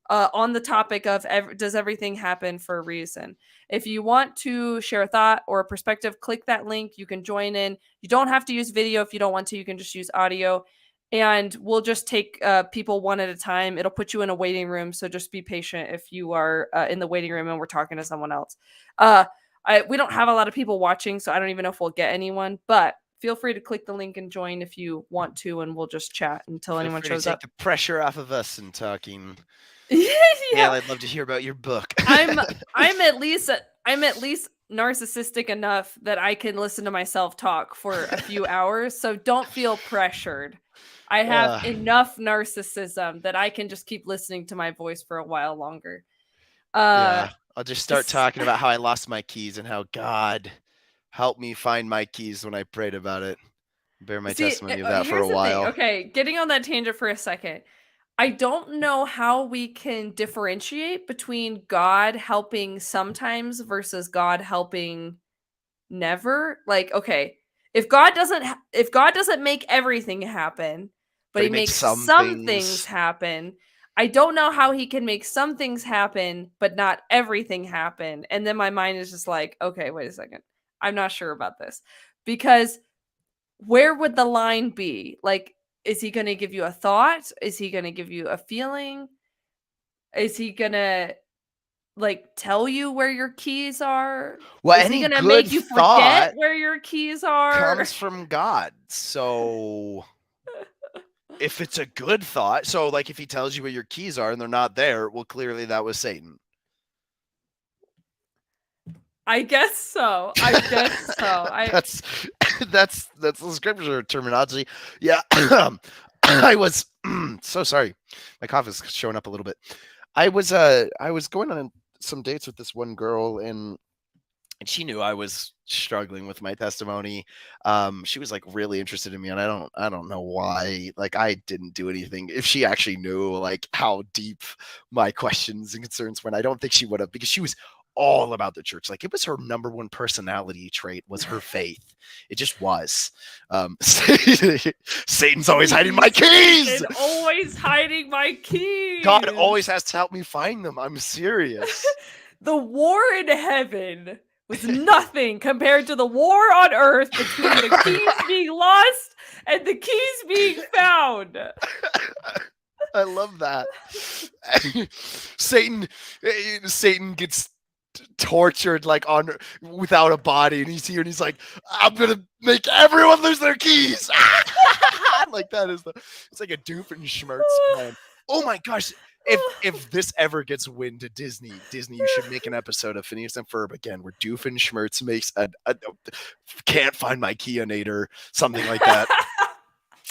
on the topic of does everything happen for a reason? If you want to share a thought or a perspective, click that link. You can join in. You don't have to use video if you don't want to. You can just use audio. And we'll just take people one at a time. It'll put you in a waiting room. So just be patient if you are in the waiting room and we're talking to someone else. We don't have a lot of people watching, so I don't even know if we'll get anyone. But feel free to click the link and join if you want to, and we'll just chat until anyone shows up. Take the pressure off of us and talking. Yeah. I'd love to hear about your book. I'm at least narcissistic enough that I can listen to myself talk for a few hours. So don't feel pressured. I have enough narcissism that I can just keep listening to my voice for a while longer. Yeah, I'll just start talking about how I lost my keys and how God helped me find my keys when I prayed about it. Bear my testimony of that for a while. Okay, getting on that tangent for a second. I don't know how we can differentiate between God helping sometimes versus God helping never. Like, okay, if God doesn't make everything happen, but he makes some things happen, I don't know how he can make some things happen but not everything happen. And then my mind is just like, okay, wait a second. I'm not sure about this. Because where would the line be? Like, is he going to give you a thought? Is he going to give you a feeling? Is he going to like tell you where your keys are? Well, is he going to make you forget where your keys are? Comes from God. So if it's a good thought, so like if he tells you where your keys are and they're not there, well, clearly that was Satan. I guess so. That's the scripture terminology. Yeah. I was so sorry. My cough is showing up a little bit. I was going on some dates with this one girl and she knew I was struggling with my testimony. She was like really interested in me, and I don't know why. Like I didn't do anything. If she actually knew like how deep my questions and concerns went, I don't think she would have, because she was all about the church. Like it was her number one personality trait was her faith. It just was. Satan's always hiding my keys. Always hiding my keys. God always has to help me find them. I'm serious. The war in heaven was nothing compared to the war on earth between the keys being lost and the keys being found. I love that. Satan gets tortured like on without a body, and he's here and he's like, I'm gonna make everyone lose their keys. Like that is it's like a Doofenshmirtz plan. Oh my gosh. If this ever gets wind to Disney, you should make an episode of Phineas and Ferb again where Doofenshmirtz makes a can't find my Keyonator, something like that.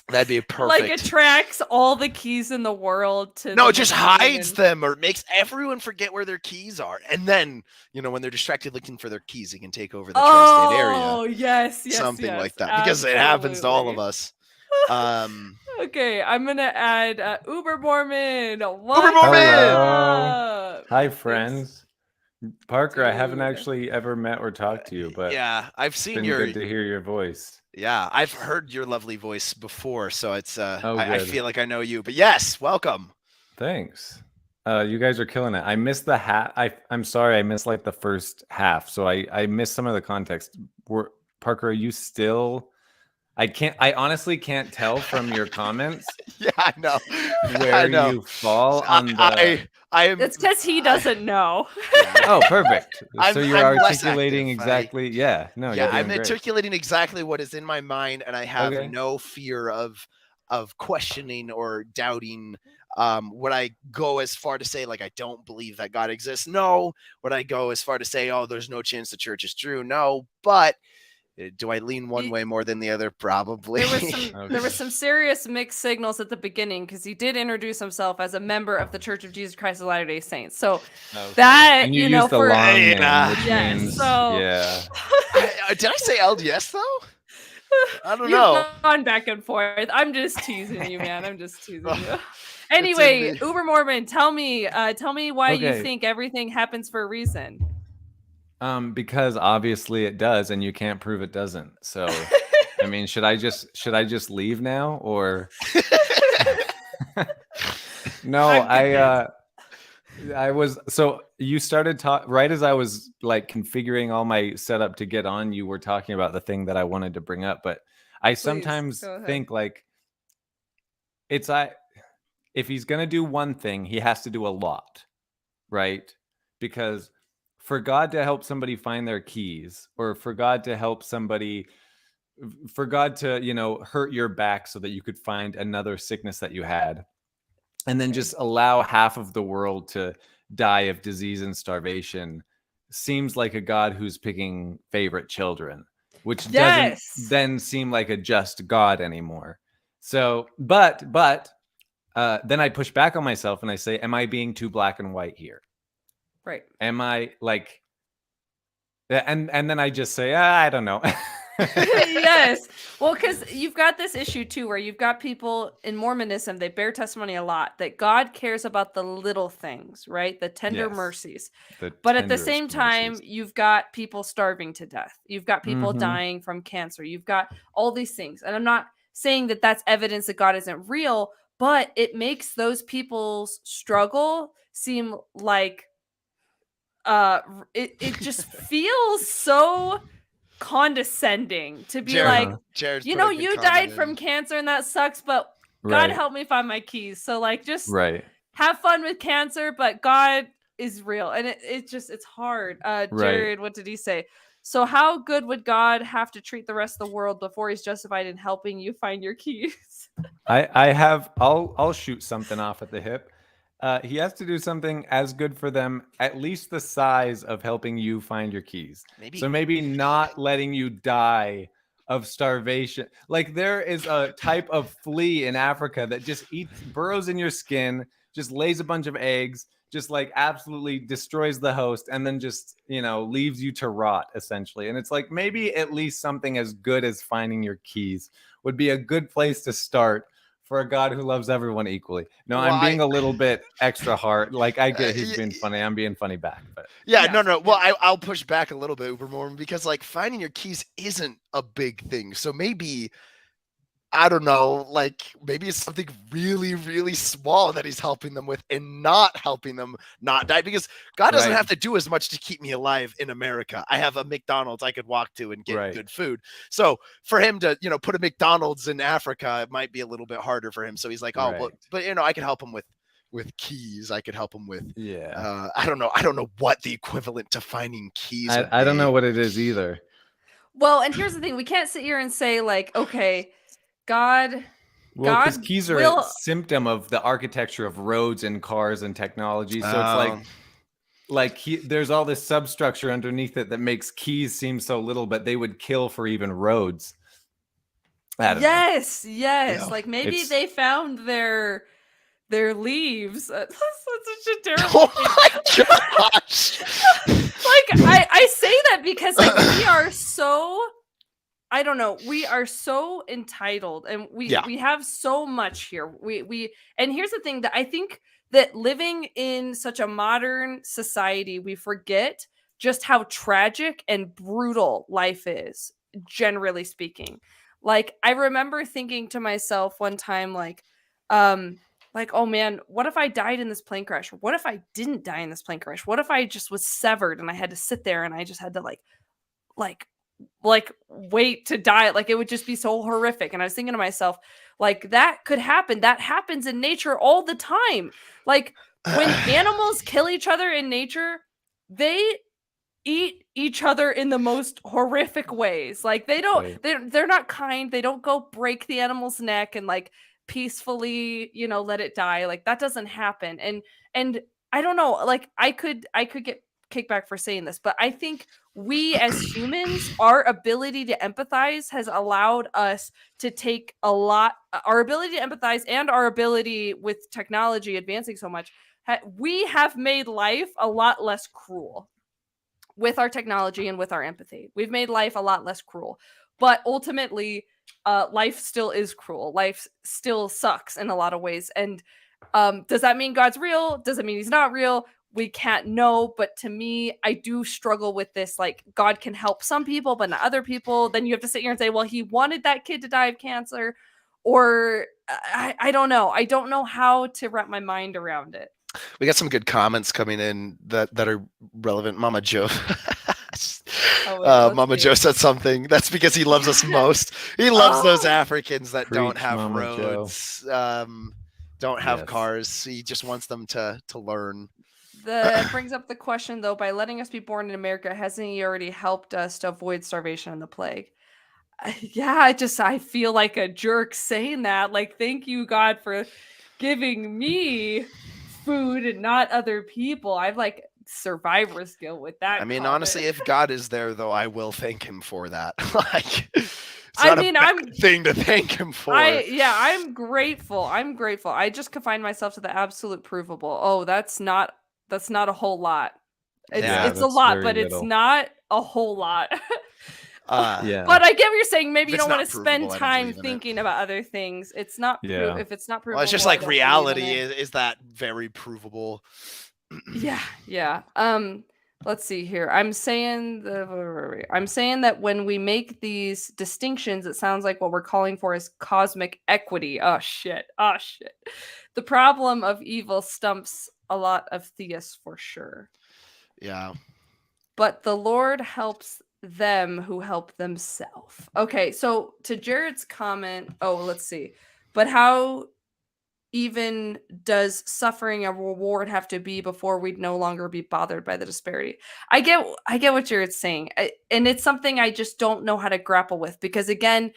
That'd be perfect. Like attracts all the keys in the world to no, it just hides them or makes everyone forget where their keys are. And then, when they're distracted looking for their keys, he can take over the tri-state area. Oh, yes, something like that. Absolutely. Because it happens to all of us. Okay, I'm gonna add Uber Mormon. Hi, friends. Parker, I haven't actually ever met or talked to you, but yeah, I've seen good to hear your voice. Yeah, I've heard your lovely voice before, so it's I feel like I know you. But yes, welcome. Thanks. You guys are killing it. I missed the I'm sorry, I missed like the first half, so I missed some of the context. Parker, are you still I honestly can't tell from your comments Yeah, I know. where I know. you fall So on the. I am. It's because he doesn't know. Yeah. Oh, perfect. So you're I'm less articulating active. exactly. Yeah, no, you're Yeah, I'm doing great. articulating exactly what is in my mind, and I have Okay. no fear of questioning or doubting. Would I go as far to say like I don't believe that God exists? No. Would I go as far to say, oh, there's no chance the church is true? No. But do I lean one way more than the other? Probably. There was some serious mixed signals at the beginning because he did introduce himself as a member of the Church of Jesus Christ of Latter-day Saints. So that And you used the for long name, Yeah. which yes, means so yeah. Did I say LDS though? I don't you've know. gone back and forth. I'm just teasing you, man. I'm just teasing you. It's Anyway, in the- Uber Mormon, tell me why you Okay. think everything happens for a reason. Because obviously it does, and you can't prove it doesn't. So, I mean, should I just leave now, or no? I was so you started right as I was like configuring all my setup to get on. You were talking about the thing that I wanted to bring up, but I sometimes go ahead. think like if he's gonna do one thing, he has to do a lot, right? Because for God to help somebody find their keys, or for God to help somebody, for God to, hurt your back so that you could find another sickness that you had, and then just allow half of the world to die of disease and starvation, seems like a God who's picking favorite children, which doesn't then seem like a just God anymore. So, but then I push back on myself and I say, am I being too black and white here? Right. Am I like, and then I just say, I don't know. Yes. Well, because you've got this issue too, where you've got people in Mormonism, they bear testimony a lot that God cares about the little things, right? The tender mercies. But at the same time, you've got people starving to death. You've got people dying from cancer. You've got all these things. And I'm not saying that that's evidence that God isn't real, but it makes those people's struggle seem like it just feels so condescending to be like, Jared's you died from cancer and that sucks, but God help me find my keys. So like just have fun with cancer, but God is real. And it's hard. Jared, what did he say? So how good would God have to treat the rest of the world before he's justified in helping you find your keys? I'll shoot something off at the hip. He has to do something as good for them, at least the size of helping you find your keys. So maybe not letting you die of starvation. Like there is a type of flea in Africa that just burrows in your skin, just lays a bunch of eggs, just like absolutely destroys the host, and then just, leaves you to rot essentially. And it's like maybe at least something as good as finding your keys would be a good place to start for a God who loves everyone equally. No, I'm being a little bit extra hard. Like I get he's being funny. I'm being funny back. But no. Well, I'll push back a little bit, Uber Mormon, because like finding your keys isn't a big thing. So maybe, I don't know, like maybe it's something really, really small that he's helping them with and not helping them not die, because God doesn't have to do as much to keep me alive in America. I have a McDonald's I could walk to and get good food. So for him to, put a McDonald's in Africa, it might be a little bit harder for him. So he's like, but I could help him with keys. I could help him with, I don't know what the equivalent to finding keys would I don't be. know what it is either. Well, and here's the thing. We can't sit here and say like, okay, God, because keys are a symptom of the architecture of roads and cars and technology. So it's like there's all this substructure underneath it that makes keys seem so little, but they would kill for even roads. Yes. Like maybe they found their leaves. That's such a terrible thing. Oh my gosh! Like I say that because like we are so, I don't know, we are so entitled and we have so much here. We and here's the thing, that I think that living in such a modern society, we forget just how tragic and brutal life is, generally speaking. Like I remember thinking to myself one time, like, oh man, what if I died in this plane crash? Or what if I didn't die in this plane crash? What if I just was severed and I had to sit there and I just had to like like wait to die. Like it would just be so horrific. And I was thinking to myself, like that could happen. That happens in nature all the time. Like when animals kill each other in nature, they eat each other in the most horrific ways. Like they don't, they're not kind. They don't go break the animal's neck and like peacefully, you know, let it die. Like that doesn't happen. And I don't know, like I could get kickback for saying this, but I think we as humans, our ability to empathize has allowed us to take a lot, our ability to empathize and our ability with technology advancing so much, we have made life a lot less cruel with our technology and with our empathy. We've made life a lot less cruel, but ultimately life still is cruel. Life still sucks in a lot of ways. And does that mean God's real? Does it mean he's not real? We can't know, but to me, I do struggle with this. Like, God can help some people, but not other people. Then you have to sit here and say, well, he wanted that kid to die of cancer. Or I don't know. I don't know how to wrap my mind around it. We got some good comments coming in that are relevant. Mama Joe. Mama Joe said something. That's because he loves us most. He loves those Africans that don't have Mama roads, don't have cars. He just wants them to learn. That brings up the question, though, by letting us be born in America, hasn't he already helped us to avoid starvation and the plague? Yeah, I feel like a jerk saying that. Like, thank you, God, for giving me food and not other people. I've like survivor skill with that. I mean, honestly, if God is there, though, I will thank him for that. Like, it's not a bad thing to thank him for. I'm grateful. I just confine myself to the absolute provable. Oh, that's not a whole lot. It's a lot, but little. It's not a whole lot. But I get what you're saying. Maybe you don't want to spend time thinking about other things. It's not if it's not provable. Well, it's just like reality is that very provable. Yeah. Let's see here. I'm saying that when we make these distinctions, it sounds like what we're calling for is cosmic equity. Oh shit. The problem of evil stumps a lot of theists for sure. Yeah. But the Lord helps them who help themselves. Okay, so to Jared's comment, let's see. But how even does suffering a reward have to be before we'd no longer be bothered by the disparity? I get what Jared's saying. And it's something I just don't know how to grapple with, because again,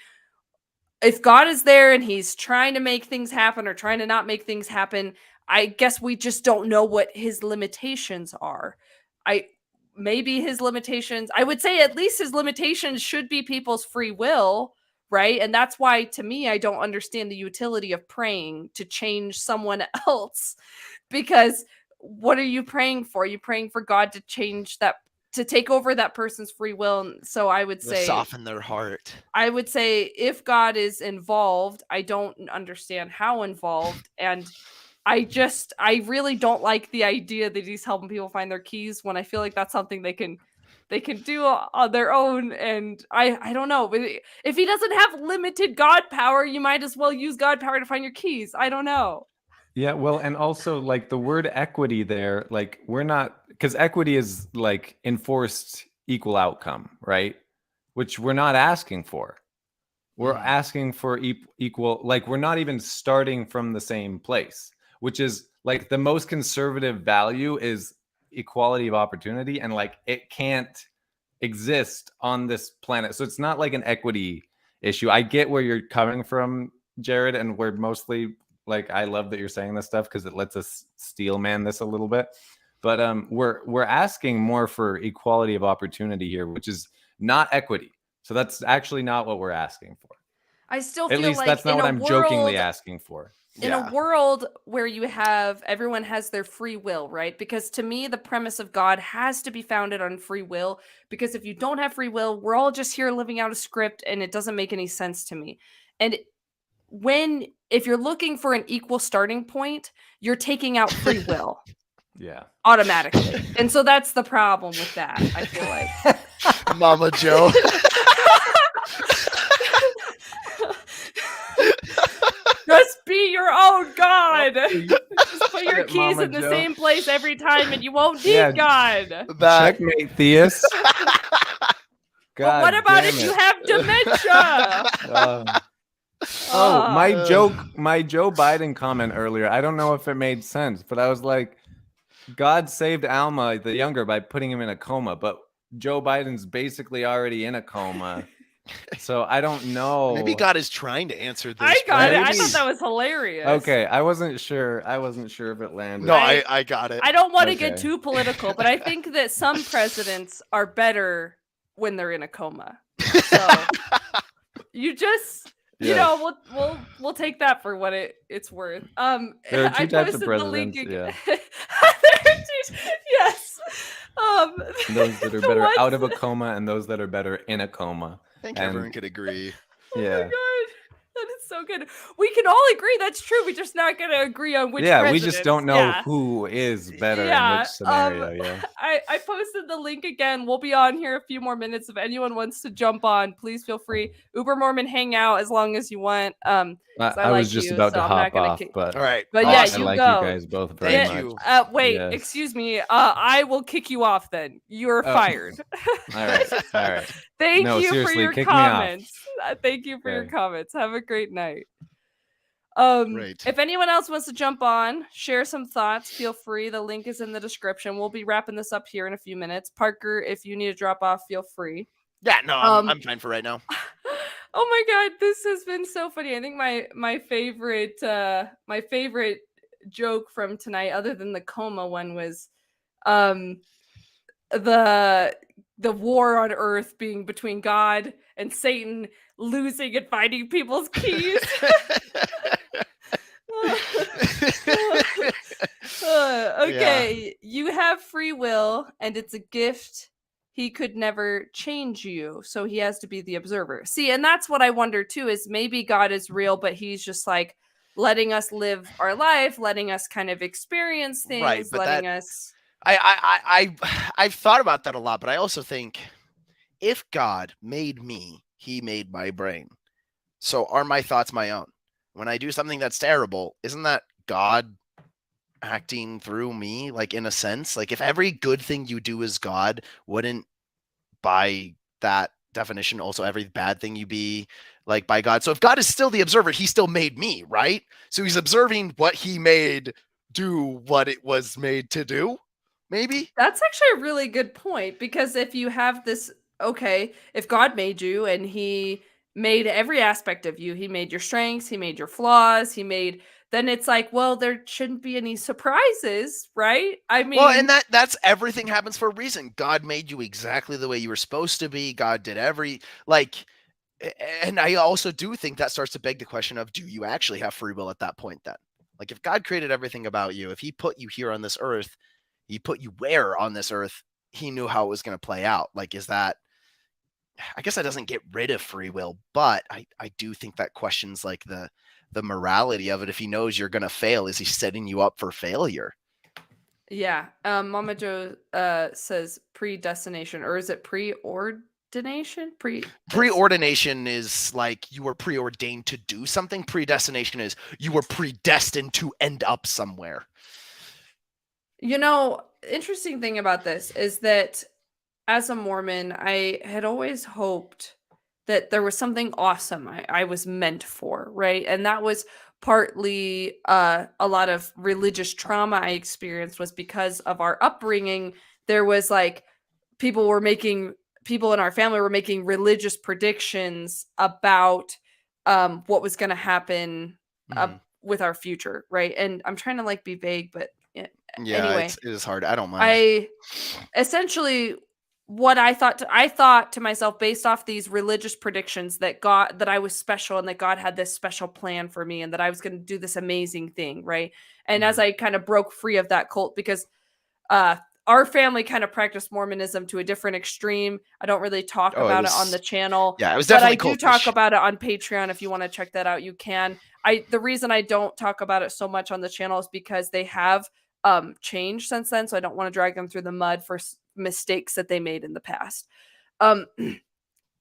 if God is there and he's trying to make things happen or trying to not make things happen, I guess we just don't know what his limitations are. Maybe his limitations, I would say at least his limitations should be people's free will, right? And that's why, to me, I don't understand the utility of praying to change someone else, because what are you praying for? Are you praying for God to change that, to take over that person's free will? I would say soften their heart. I would say if God is involved, I don't understand how involved, and I really don't like the idea that he's helping people find their keys, when I feel like that's something they can do on their own. And I don't know, but if he doesn't have limited God power, you might as well use God power to find your keys. I don't know. Yeah, well, and also like the word equity there, like we're not, because equity is like enforced equal outcome, right? Which we're not asking for. We're asking for equal, like we're not even starting from the same place, which is like the most conservative value is equality of opportunity. And like, it can't exist on this planet. So it's not like an equity issue. I get where you're coming from, Jared. And we're mostly like, I love that you're saying this stuff because it lets us steel man this a little bit. But we're asking more for equality of opportunity here, which is not equity. So that's actually not what we're asking for. I still feel at least like that's not what I'm jokingly asking for. In a world where you have everyone has their free will, right? Because to me, the premise of God has to be founded on free will. Because if you don't have free will, we're all just here living out a script, and it doesn't make any sense to me. And if you're looking for an equal starting point, you're taking out free will. Yeah. Automatically. And so that's the problem with that, I feel like. Mama Joe. Just be your own God. Just put your keys in the same place every time and you won't need God. Checkmate, theist. But what about if you have dementia? My Joe Biden comment earlier, I don't know if it made sense, but I was like, God saved Alma the younger by putting him in a coma, but Joe Biden's basically already in a coma. So I don't know. Maybe God is trying to answer this. I got it. I thought that was hilarious. Okay, I wasn't sure if it landed. No, I got it. I don't want to get too political, but I think that some presidents are better when they're in a coma. So you just, you know, we'll take that for what it's worth. There are two types of presidents. Yeah. Yes. Those that are better out of a coma and those that are better in a coma. I think everyone could agree. Oh my God. That is so good. We can all agree that's true. We're just not going to agree on which president. We just don't know who is better in which scenario. I posted the link again. We'll be on here a few more minutes. If anyone wants to jump on, please feel free. Uber Mormon, hang out as long as you want. I was just about to hop off, but all right. But awesome. you like go. You guys both very much. Wait, excuse me. I will kick you off then. You're fired. All right. Thank you for your comments. Thank you for your comments. Have a great night. If anyone else wants to jump on, share some thoughts, feel free. The link is in the description. We'll be wrapping this up here in a few minutes. Parker, if you need to drop off, feel free. Yeah, no, I'm fine for right now. Oh my God, this has been so funny. I think my favorite joke from tonight, other than the coma one, was the war on earth being between God and Satan, losing and finding people's keys. Okay, you have free will and it's a gift. He could never change you, so he has to be the observer. See, and that's what I wonder too, is maybe God is real, but he's just like letting us live our life, letting us kind of experience things, right, but letting us. I've thought about that a lot, but I also think if God made me, he made my brain. So are my thoughts my own? When I do something that's terrible, isn't that God acting through me, like, in a sense? Like, if every good thing you do is God, wouldn't by that definition also every bad thing you be like by God? So if God is still the observer, he still made me, right? So he's observing what he made do what it was made to do. Maybe that's actually a really good point, because if you have this, okay, if God made you and he made every aspect of you, he made your strengths, he made your flaws, then it's like, well, there shouldn't be any surprises, right? I mean, well, and that's everything happens for a reason. God made you exactly the way you were supposed to be. God did and I also do think that starts to beg the question of, do you actually have free will at that point then? Like, if God created everything about you, if he put you here on this earth, he put you where on this earth, he knew how it was going to play out. Like, is that, I guess that doesn't get rid of free will, but I do think that questions like the morality of it. If he knows you're going to fail, is he setting you up for failure? Yeah. Mama Joe says predestination, or is it preordination? Preordination is like you were preordained to do something. Predestination is you were predestined to end up somewhere. You know, interesting thing about this is that as a Mormon, I had always hoped that there was something awesome I was meant for, right? And that was partly a lot of religious trauma I experienced was because of our upbringing. There was like people in our family were making religious predictions about what was going to happen with our future, right? And I'm trying to like be vague, but anyway, it is hard. I don't mind. What I thought to myself, based off these religious predictions, that I was special and that God had this special plan for me and that I was going to do this amazing thing, right? And as I kind of broke free of that cult, because our family kind of practiced Mormonism to a different extreme. I don't really talk about it on the channel. Yeah, it was definitely but I do talk about it on Patreon. If you want to check that out, you can. The reason I don't talk about it so much on the channel is because they have changed since then, so I don't want to drag them through the mud for mistakes that they made in the past.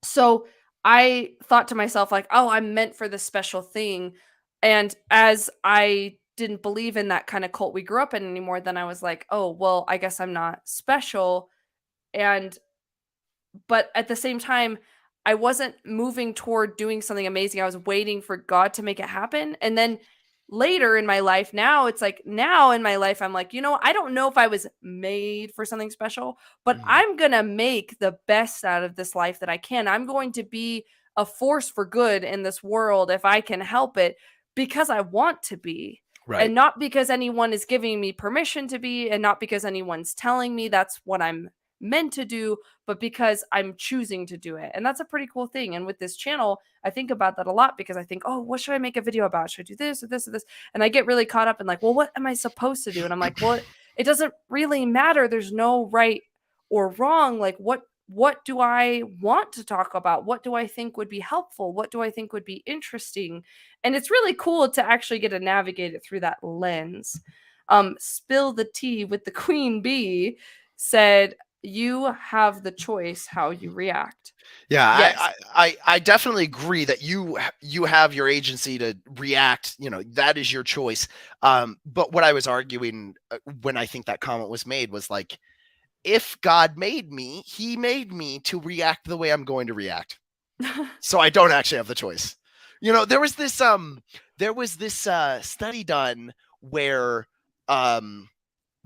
So I thought to myself, like, oh, I'm meant for this special thing. And as I didn't believe in that kind of cult we grew up in anymore, then I was like, oh, well, I guess I'm not special. And but at the same time, I wasn't moving toward doing something amazing. I was waiting for God to make it happen. And then later in my life, now it's like, now in my life, I'm like, I don't know if I was made for something special, but I'm going to make the best out of this life that I can. I'm going to be a force for good in this world if I can help it, because I want to be. Right. And not because anyone is giving me permission to be, and not because anyone's telling me that's what I'm meant to do, but because I'm choosing to do it. And that's a pretty cool thing. And with this channel, I think about that a lot, because I think, oh, what should I make a video about? Should I do this or this or this? And I get really caught up in like, well, what am I supposed to do? And I'm like, well, it doesn't really matter. There's no right or wrong. Like, what do I want to talk about? What do I think would be helpful? What do I think would be interesting? And it's really cool to actually get to navigate it through that lens. Spill the tea with the queen bee said, you have the choice how you react. Yeah, Yes. I definitely agree that you have your agency to react. That is your choice. But what I was arguing when I think that comment was made was like, if God made me, he made me to react the way I'm going to react. So I don't actually have the choice. There was this study done where they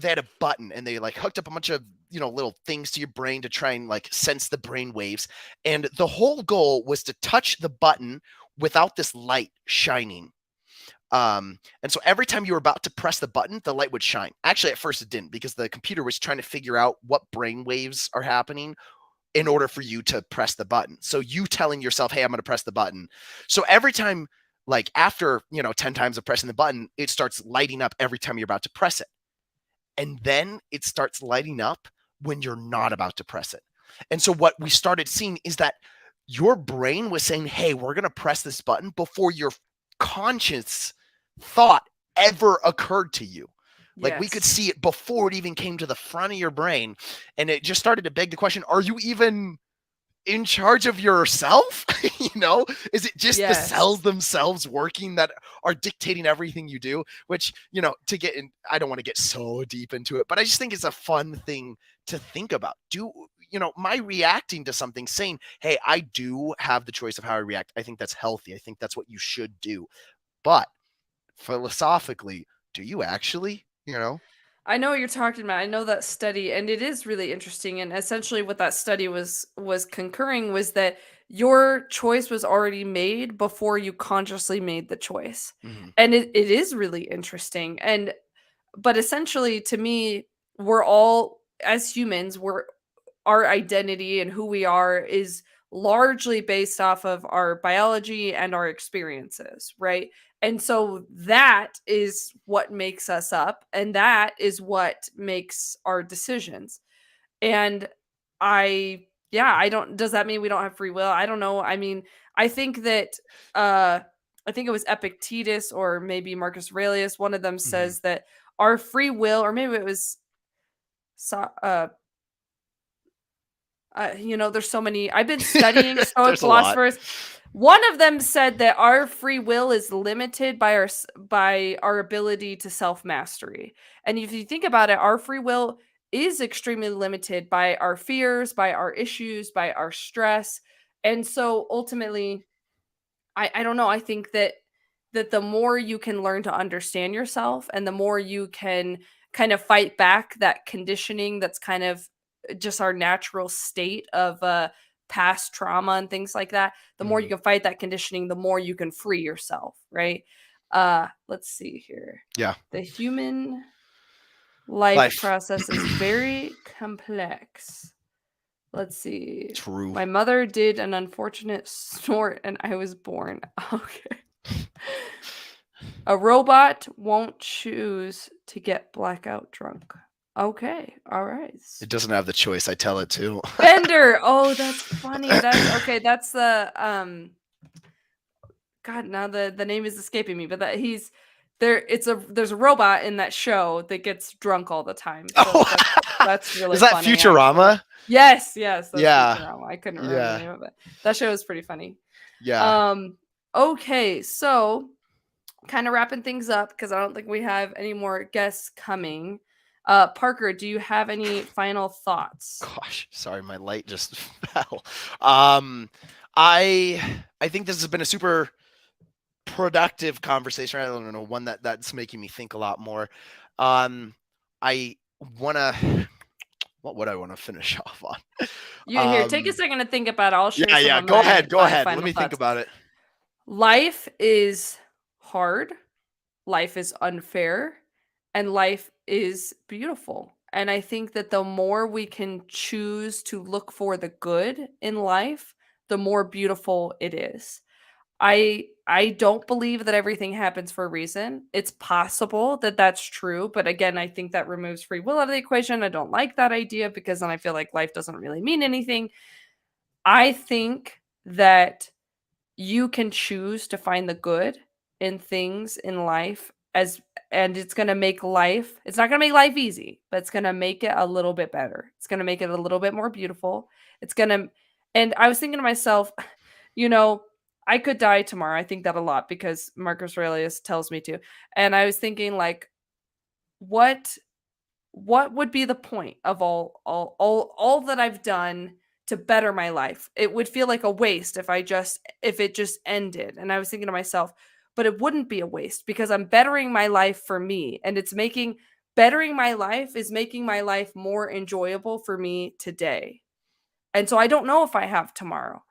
had a button and they like hooked up a bunch of little things to your brain to try and like sense the brain waves, and the whole goal was to touch the button without this light shining. And so every time you were about to press the button, the light would shine. Actually, at first it didn't, because the computer was trying to figure out what brain waves are happening in order for you to press the button. So you telling yourself, hey, I'm going to press the button. So every time, like after 10 times of pressing the button, it starts lighting up every time you're about to press it. And then it starts lighting up when you're not about to press it. And so what we started seeing is that your brain was saying, hey, we're going to press this button before your conscious thought ever occurred to you. Like we could see it before it even came to the front of your brain. And it just started to beg the question, are you even in charge of yourself? Is it just the cells themselves working that are dictating everything you do? Which, to get in, I don't want to get so deep into it, but I just think it's a fun thing to think about. My reacting to something, saying, hey, I do have the choice of how I react, I think that's healthy. I think that's what you should do. But philosophically, do you actually, I know what you're talking about. I know that study, and it is really interesting. And essentially what that study was concurring was that your choice was already made before you consciously made the choice. And it is really interesting. But essentially, to me, we're all, as humans, our identity and who we are is largely based off of our biology and our experiences, right? And so that is what makes us up, and that is what makes our decisions. And does that mean we don't have free will? I don't know. I mean, I think that I think it was Epictetus or maybe Marcus Aurelius, one of them says that our free will, or maybe it was there's so many. I've been studying Stoic philosophers. One of them said that our free will is limited by our ability to self-mastery. And if you think about it, our free will is extremely limited by our fears, by our issues, by our stress. And so ultimately, I don't know, I think that the more you can learn to understand yourself, and the more you can kind of fight back that conditioning that's kind of just our natural state of past trauma and things like that, the more you can fight that conditioning, the more you can free yourself, right? Let's see here. Yeah. The human life process is very complex. Let's see. True. My mother did an unfortunate snort and I was born. Okay. A robot won't choose to get blackout drunk. Okay. All right. It doesn't have the choice. I tell it to. Bender. Oh, that's funny. That's okay. That's the God, now the name is escaping me, but he's there. There's a robot in that show that gets drunk all the time. So that's really Is that funny, Futurama? Actually. Yes. That's yeah. Futurama. I couldn't remember the name of it. That show is pretty funny. Yeah. Okay, so kind of wrapping things up because I don't think we have any more guests coming. Parker, do you have any final thoughts? Gosh, sorry, my light just fell. I think this has been a super productive conversation. I don't know, one that's making me think a lot more. I wanna. What would I want to finish off on? Here, take a second to think about it. I'll share some of Go my, ahead. Go my ahead. final Let me thoughts. think about it. Life is hard. Life is unfair. And life is beautiful. And I think that the more we can choose to look for the good in life, the more beautiful it is. I don't believe that everything happens for a reason. It's possible that that's true, but again, I think that removes free will out of the equation. I don't like that idea because then I feel like life doesn't really mean anything. I think that you can choose to find the good in things in life and it's going to make life, it's not going to make life easy, but it's going to make it a little bit better. It's going to make it a little bit more beautiful. It's going to, and I was thinking to myself, I could die tomorrow. I think that a lot because Marcus Aurelius tells me to. And I was thinking like, what would be the point of all that I've done to better my life? It would feel like a waste if it just ended. And I was thinking to myself, but it wouldn't be a waste because I'm bettering my life for me, and bettering my life is making my life more enjoyable for me today. And so I don't know if I have tomorrow,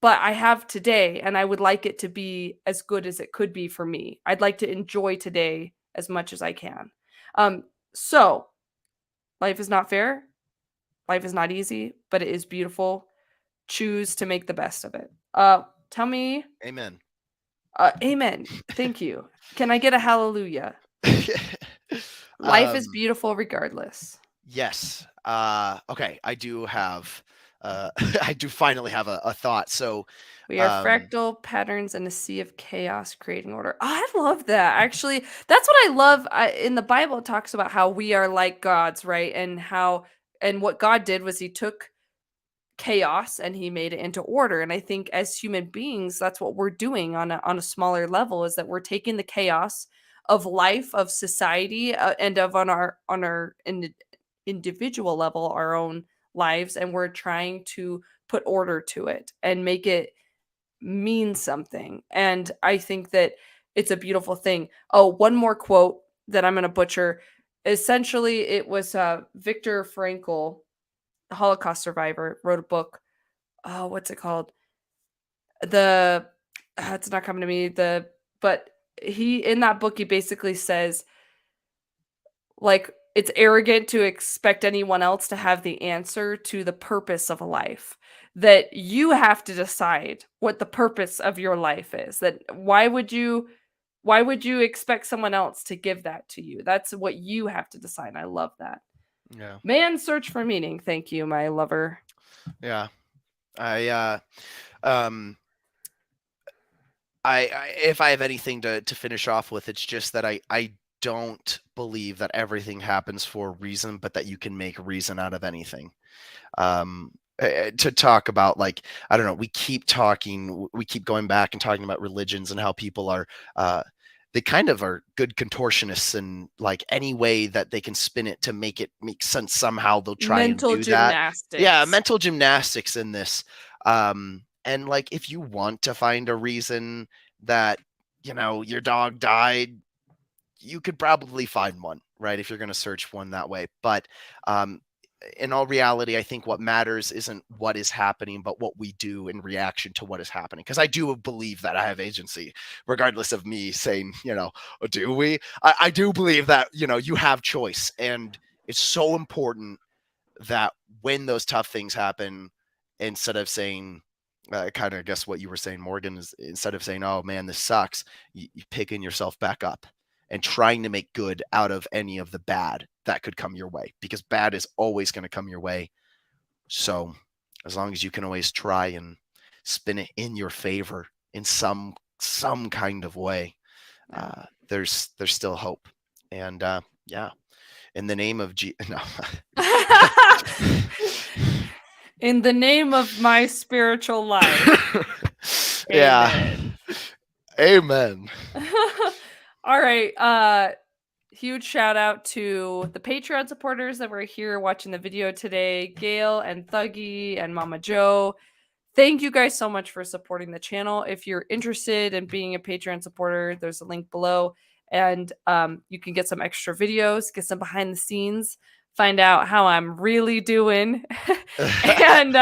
but I have today, and I would like it to be as good as it could be for me. I'd like to enjoy today as much as I can. So life is not fair. Life is not easy, but it is beautiful. Choose to make the best of it. Tell me. Amen. Amen. Thank you. Can I get a hallelujah? Life is beautiful regardless. Yes. Okay. I do have. I do finally have a thought. So we are fractal patterns in a sea of chaos, creating order. Oh, I love that. Actually, that's what I love. In the Bible, it talks about how we are like gods, right? And what God did was he took chaos and he made it into order. And I think as human beings, that's what we're doing on a smaller level, is that we're taking the chaos of life, of society, and of on our individual level, our own lives, and we're trying to put order to it and make it mean something. And I think that it's a beautiful thing. Oh, one more quote that I'm going to butcher. Essentially, it was Viktor Frankl, a Holocaust survivor, wrote a book. Oh, what's it called? It's not coming to me. But he, in that book, he basically says, like, it's arrogant to expect anyone else to have the answer to the purpose of a life. That you have to decide what the purpose of your life is. That why would you expect someone else to give that to you? That's what you have to decide. I love that. Yeah. Man's search for meaning. Thank you, my lover. Yeah. I if I have anything to finish off with, it's just that I don't believe that everything happens for a reason, but that you can make reason out of anything. To talk about, like, I don't know, we keep going back and talking about religions and how people are, they kind of are good contortionists, and like any way that they can spin it to make it make sense somehow, they'll try mental and do gymnastics. that. Yeah, mental gymnastics in this. And like, if you want to find a reason that, your dog died, you could probably find one, right? If you're going to search one that way. But in all reality, I think what matters isn't what is happening, but what we do in reaction to what is happening. Because I do believe that I have agency, regardless of me saying, do we? I do believe that, you have choice. And it's so important that when those tough things happen, instead of saying, kind of guess what you were saying, Morgan, is instead of saying, oh man, this sucks, you picking yourself back up and trying to make good out of any of the bad that could come your way, because bad is always going to come your way. So as long as you can always try and spin it in your favor in some kind of way, there's still hope. And yeah, in the name of no. In the name of my spiritual life. Yeah. Amen. All right. huge shout out to the Patreon supporters that were here watching the video today, Gail and Thuggy and Mama Joe. Thank you guys so much for supporting the channel. If you're interested in being a Patreon supporter, there's a link below, and you can get some extra videos, get some behind the scenes, find out how I'm really doing. And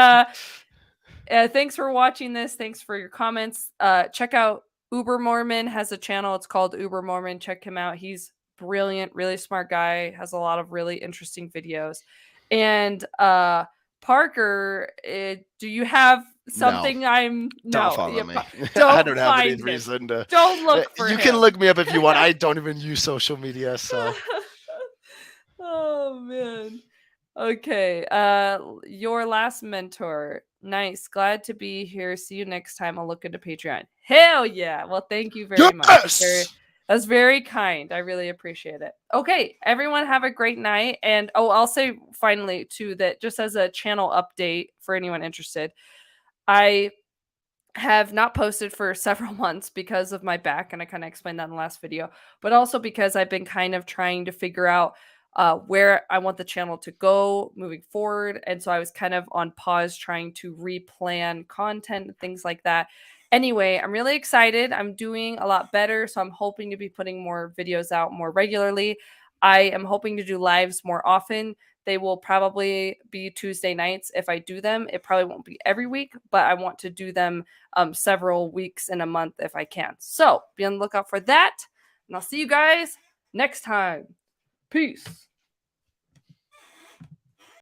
thanks for watching this. Thanks for your comments. Check out Uber Mormon has a channel. It's called Uber Mormon. Check him out. He's brilliant, really smart guy, has a lot of really interesting videos. And Parker, do you have something? Don't follow me. Don't I don't have any find him. reason to. Don't look for You him. can look me up if you want. I don't even use social media, so. Oh man. Okay. Your last mentor. Nice. Glad to be here. See you next time. I'll look into Patreon. Hell yeah. Well, thank you very much. That's very kind. I really appreciate it. Okay, everyone have a great night. And I'll say finally too that just as a channel update for anyone interested, I have not posted for several months because of my back, and I kind of explained that in the last video, but also because I've been kind of trying to figure out where I want the channel to go moving forward. And so I was kind of on pause trying to replan content and things like that. Anyway, I'm really excited. I'm doing a lot better. So I'm hoping to be putting more videos out more regularly. I am hoping to do lives more often. They will probably be Tuesday nights if I do them. It probably won't be every week, but I want to do them several weeks in a month if I can. So be on the lookout for that. And I'll see you guys next time. Peace.